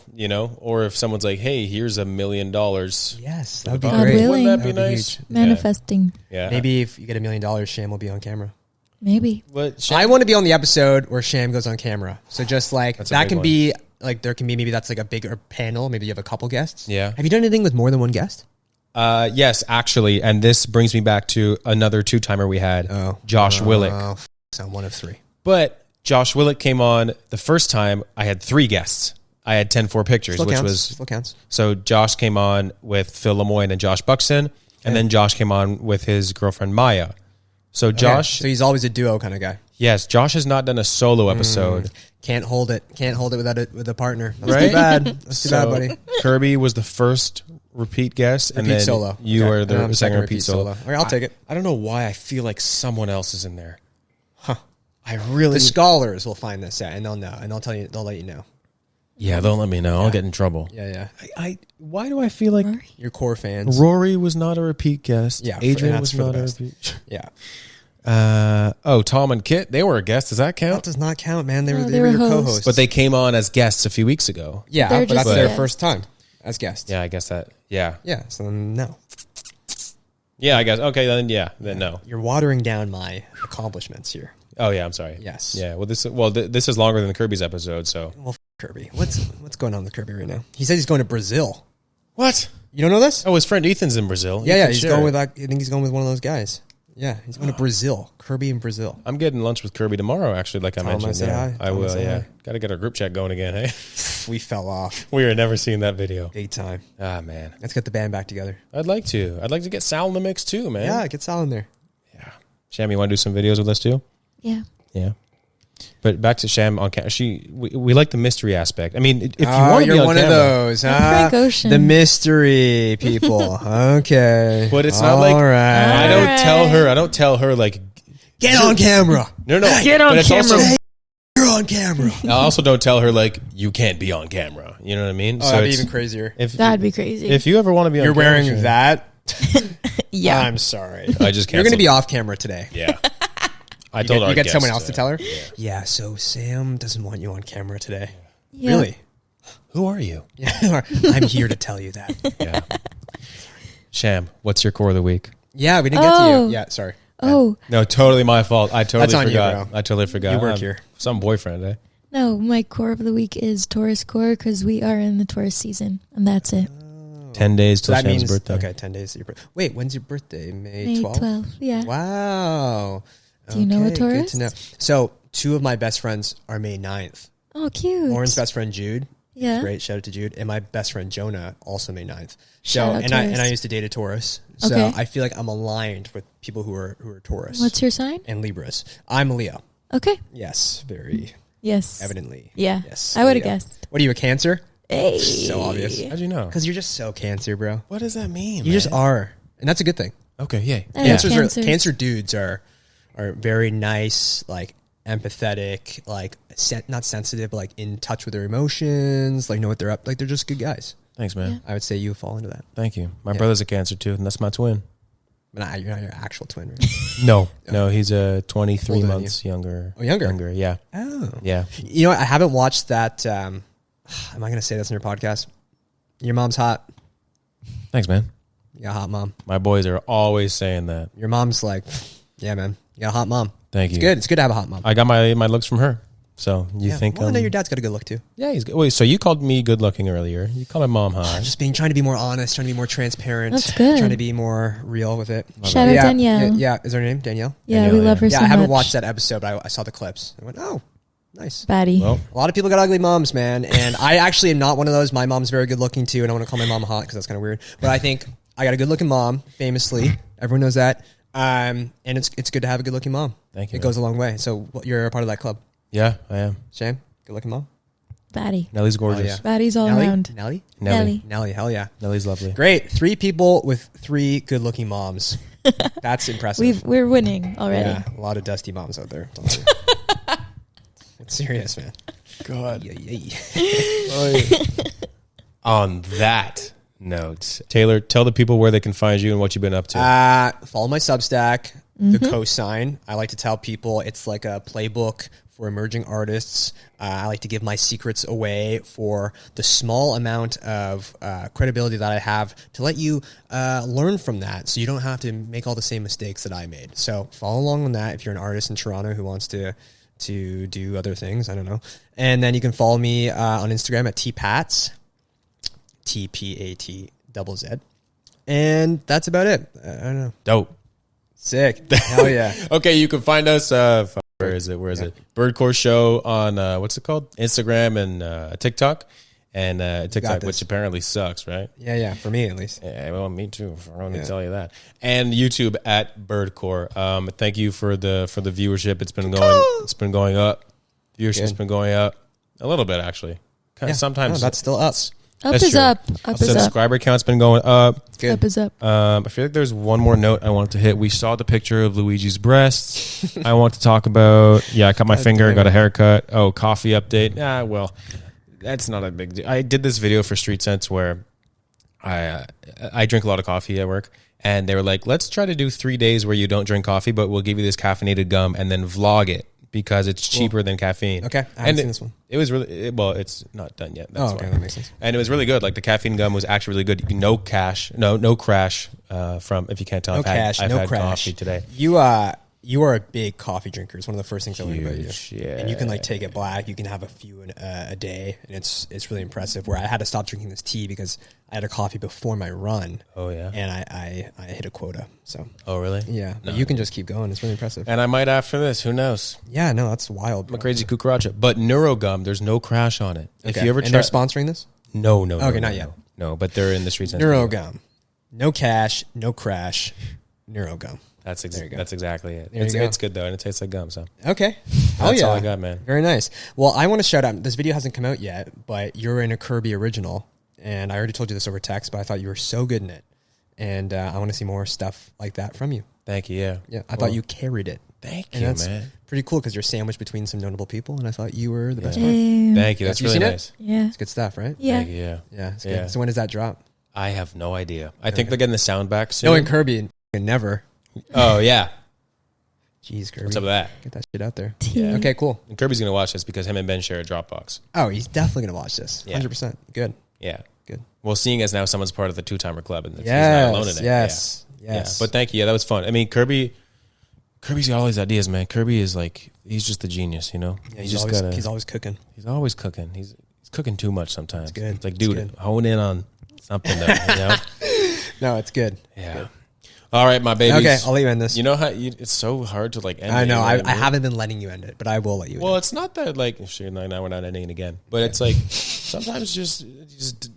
or if someone's like, "Hey, here's $1 million." Yes, that would be God great. willing. Wouldn't that be That would be nice? huge. Manifesting. Yeah. Maybe if you get $1 million, Sham will be on camera. Maybe. But I want to be on the episode where Sham goes on camera. So just like That's a that big can one. be like there can be maybe that's like a bigger panel. Maybe you have a couple guests. Yeah. Have you done anything with more than one guest? Yes, actually, and this brings me back to another 2-timer we had, Josh Willick. Oh, so I'm one of 3. But Josh Willick came on the first time. I had 3 guests. I had 10-4 pictures, Still which counts. was Still counts. so. Josh came on with Phil Lemoyne and Josh Buxton, and then Josh came on with his girlfriend Maya. So Josh, So he's always a duo kind of guy. yes, Josh has not done a solo episode. Can't hold it. Can't hold it with a partner. That's Right? too bad. That's too bad, So buddy. Kirby was the first repeat guest, and Repeat then solo. you Okay. are And I'm the second repeat solo. All right, I'll take it. I don't know why I feel like someone else is in there. Huh. The scholars will find this out, and they'll know, and they'll tell you. They'll let you know. Yeah, don't let me know. I'll get in trouble. Yeah. Why do I feel like Your core fans. Rory was not a repeat guest? Yeah, Adrian that's was for the not a best. repeat. Yeah. Tom and Kit, they were a guest. Does that That count? does not count, man. They No, were they were your hosts. co-hosts. But they came on as guests a few weeks ago. yeah, They're but that's just their guests. first time as guests. Yeah, I guess that. Yeah. Yeah. So then, no, Yeah, I guess. Okay, then no. you're watering down my accomplishments here. Oh yeah, I'm sorry. Yes. Yeah. Well, this is longer than the Kirby's episode. So Well, Kirby, what's going on with Kirby right now? He says he's going to Brazil. what? You don't know this? Oh, his friend Ethan's in Brazil. Yeah, Ethan he's Scher. going with. I think he's going with one of those guys. Yeah, he's going to Brazil. Kirby in Brazil. I'm getting lunch with Kirby tomorrow. Actually, like I Tell him I mentioned. said Yeah, hi. I Tell him I will. said Yeah. hi. Got to get our group chat going again. Hey, We fell off we are never seeing that video. big time. Ah man, Let's get the band back together. I'd like to. I'd like to get Sal in the mix too, man. Yeah, get Sal in there. Sham, you want to do some videos with us too? Yeah. Yeah. But back to Sham on camera. We like the mystery aspect. I mean, if you Oh, want to be you're on one camera, of those, I'm huh? Frank Ocean. The mystery people. Okay, but it's not like All right. I don't Alright. tell her. I don't tell her like Get on camera. no. Get on but it's camera. also- You're on camera. I also don't tell her like you can't be on camera. You know what I mean? Oh, that'd be it's- even crazier. If That'd be crazy. if you ever want to be on You're camera, wearing Sham, that. yeah. I'm sorry. I just can't. You're going to be off camera today. Yeah. I told her. You I'd get someone guess, else to tell her? Yeah, so Sam doesn't want you on camera today. Yeah. Really? Who are you? Yeah, I'm here to tell you that. Yeah. Sham, what's your core of the week? Yeah, we didn't get to Oh. you. Yeah, sorry. Oh, No, totally my fault. I totally That's on you, forgot. bro. I totally forgot. You work I'm here. Some boyfriend, eh? no. My core of the week is Taurus core because we are in the Taurus season, and that's it. 10 days So till that Sham's means, birthday. okay, 10 days. To your Wait, when's your birthday? May May 12th? 12th. Yeah. Wow. Do you know a Okay, Taurus? Good to know. So, two of my best friends are May 9th. Oh, cute. Lauren's best friend, Jude. Yeah. Great. Shout out to Jude. And my best friend, Jonah, also May 9th. Shout out and Taurus. I used to date a Taurus. So Okay. I feel like I'm aligned with people who are Taurus. What's your sign? and Libras. I'm a Leo. Okay. Yes, very Yes. evidently. Yeah. Yes. I would have Leo. guessed. What are you, a Cancer? Hey. So obvious. How'd you know? Because you're just so Cancer, bro. What does that mean? You just are. And that's a good thing. Okay, yay. I like Cancers. Cancer dudes are very nice, like empathetic, like not sensitive, but like in touch with their emotions, like know what they're up. Like they're just good guys. Thanks, man. I would say you fall into that. Thank you. My Yeah. brother's a Cancer too, and that's my twin. But you're not your actual twin, right? No, he's 23 Older than months younger. Oh, younger? Younger, yeah. Oh. Yeah. You know what? I haven't watched that. Am I going to say this on your podcast? Your mom's hot. Thanks, man. You got a hot mom. My boys are always saying that. Your mom's like, yeah, man. You got a hot mom. Thank you. It's good. It's good to have a hot mom. I got my looks from her. So you think Well, I know your dad's got a good look too. Yeah, he's good. Wait, so you called me good looking earlier. You called my mom hot. Just trying to be more honest, trying to be more transparent. That's good. Trying to be more real with it. Shout out yeah, Danielle. Yeah, is her name Danielle? Yeah, Danielle, we love her Yeah, so I haven't much. watched that episode, but I saw the clips. I went, oh, nice. Baddie. Well, A lot of people got ugly moms, man. And I actually am not one of those. My mom's very good looking too, and I want to call my mom hot because that's kind of weird. But I think I got a good looking mom, famously. Everyone knows that. And it's good to have a good looking mom. Thank you, It man. goes a long way. So you're a part of that club. yeah, I am. Shane, good looking mom. Baddie. Nellie's gorgeous. yeah. Baddie's all Nelly? around. Nelly? Nelly. Nelly, hell yeah. Nellie's lovely. Great. 3 people with 3 good looking moms. That's impressive. We're winning already. Yeah, a lot of dusty moms out there. It's serious, man. God. Yeah. On that note, Taylor, tell the people where they can find you and what you've been up to. Follow my Substack, The Cosign. I like to tell people it's like a playbook for emerging artists. I like to give my secrets away for the small amount of credibility that I have to let you learn from that so you don't have to make all the same mistakes that I made. So follow along on that if you're an artist in Toronto who wants to do other things. I don't know. And then you can follow me on Instagram at tpats, TPATZZ. And that's about it. I don't know. Dope. Sick. Hell yeah. Okay, you can find us. Where is it? Birdcore Show on what's it called? Instagram and TikTok, and TikTok, this. which apparently sucks, right? Yeah, for me at least. Yeah, well, me too. I don't need to tell you that. And YouTube at Birdcore. Thank you for the viewership. It's been going up. Viewership's Good. been going up a little bit actually. Yeah. Sometimes No, that's still up. Up That's is true. up. Up is up. Subscriber count's been going up. Good. Up is up. I feel like there's one more note I wanted to hit. We saw the picture of Luigi's breasts. I want to talk about. Yeah, I cut my finger, damn got a it. haircut. Oh, coffee update. Well, that's not a big deal. I did this video for Street Sense where I drink a lot of coffee at work, and they were like, "Let's try to do 3 days where you don't drink coffee, but we'll give you this caffeinated gum and then vlog it because it's cheaper than caffeine." Okay, I haven't seen this one. It was really well. It's not done yet. That's Oh, okay, why. that makes sense. And it was really good. Like the caffeine gum was actually really good. No crash. From if you can't tell. No I've had, cash, I've no had crash. coffee today. You are a big coffee drinker. It's one of the first things I learned about you. Huge, yeah. And you can like take it black. You can have a few a day, and it's really impressive. Where I had to stop drinking this tea because I had a coffee before my run. Oh yeah. And I hit a quota. So Oh really? yeah, but No. you can just keep going. It's really impressive. And I might after this. Who knows? Yeah, no, that's wild. I'm a crazy cucaracha. But Neurogum, there's no crash on it. If Okay. you ever and try, they're sponsoring this? no. Okay, not yet. No, but they're in the streets. Neurogum. No cash, no crash. Neurogum. That's There you go. that's exactly it. There you go. It's good though, and it tastes like gum. So Okay. that's yeah. all I got, man. Very nice. Well, I want to shout out. This video hasn't come out yet, but you're in a Kirby original, and I already told you this over text, but I thought you were so good in it, and I want to see more stuff like that from you. Thank you. Yeah. Yeah, I thought you carried it. Thank And you, that's man. pretty cool because you're sandwiched between some notable people, and I thought you were the best part. Damn. Thank you. That's You really seen it? nice. Yeah. It's good stuff, right? Yeah. Thank you. Yeah. Yeah, it's good. Yeah. So when does that drop? I have no idea. I think they're getting the sound back soon. No, in Kirby, never. Oh yeah. Jeez, Kirby. What's up with that? Get that shit out there. Yeah. Okay, cool. And Kirby's gonna watch this because him and Ben share a Dropbox. Oh, he's definitely gonna watch this. Yeah. 100%. Good. Yeah. Good. Well, seeing as now someone's part of the two-timer club and he's Yes. not alone in it. Yes. Yeah. Yes. Yeah. But thank you. Yeah, that was fun. I mean, Kirby's got all these ideas, man. Kirby is like he's just the genius, you know. Yeah, he's just gotta. he's always cooking. He's always cooking. He's cooking too much sometimes. It's good. It's like, It's dude, good. hone in on something though. You know? No, it's good. Yeah. All right, my babies. Okay, I'll let you end this. You know how it's so hard to like end. I it, know. you I what mean? haven't been letting you end it, but I will let you end Well, it's not that like sure, now we're not ending it again, but it's like sometimes just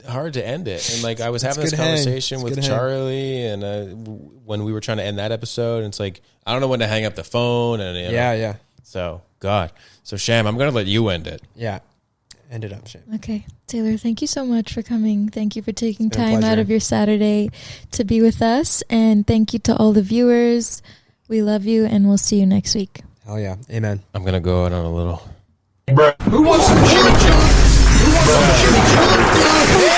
hard to end it. And like I was having this good hang. conversation It's with good hang. Charlie, and when we were trying to end that episode, and it's like I don't know when to hang up the phone, and you know, Yeah. So God, so Sham, I'm gonna let you end it. Yeah. End it up, Shane. Okay. Taylor, thank you so much for coming. Thank you for taking been a time out pleasure. of your Saturday to be with us. And thank you to all the viewers. We love you, and we'll see you next week. Hell yeah. Amen. I'm gonna go out on a little. Who wants some chimichurri? Who wants some chimichurri?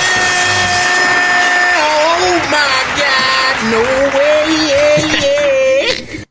Oh my God. No way.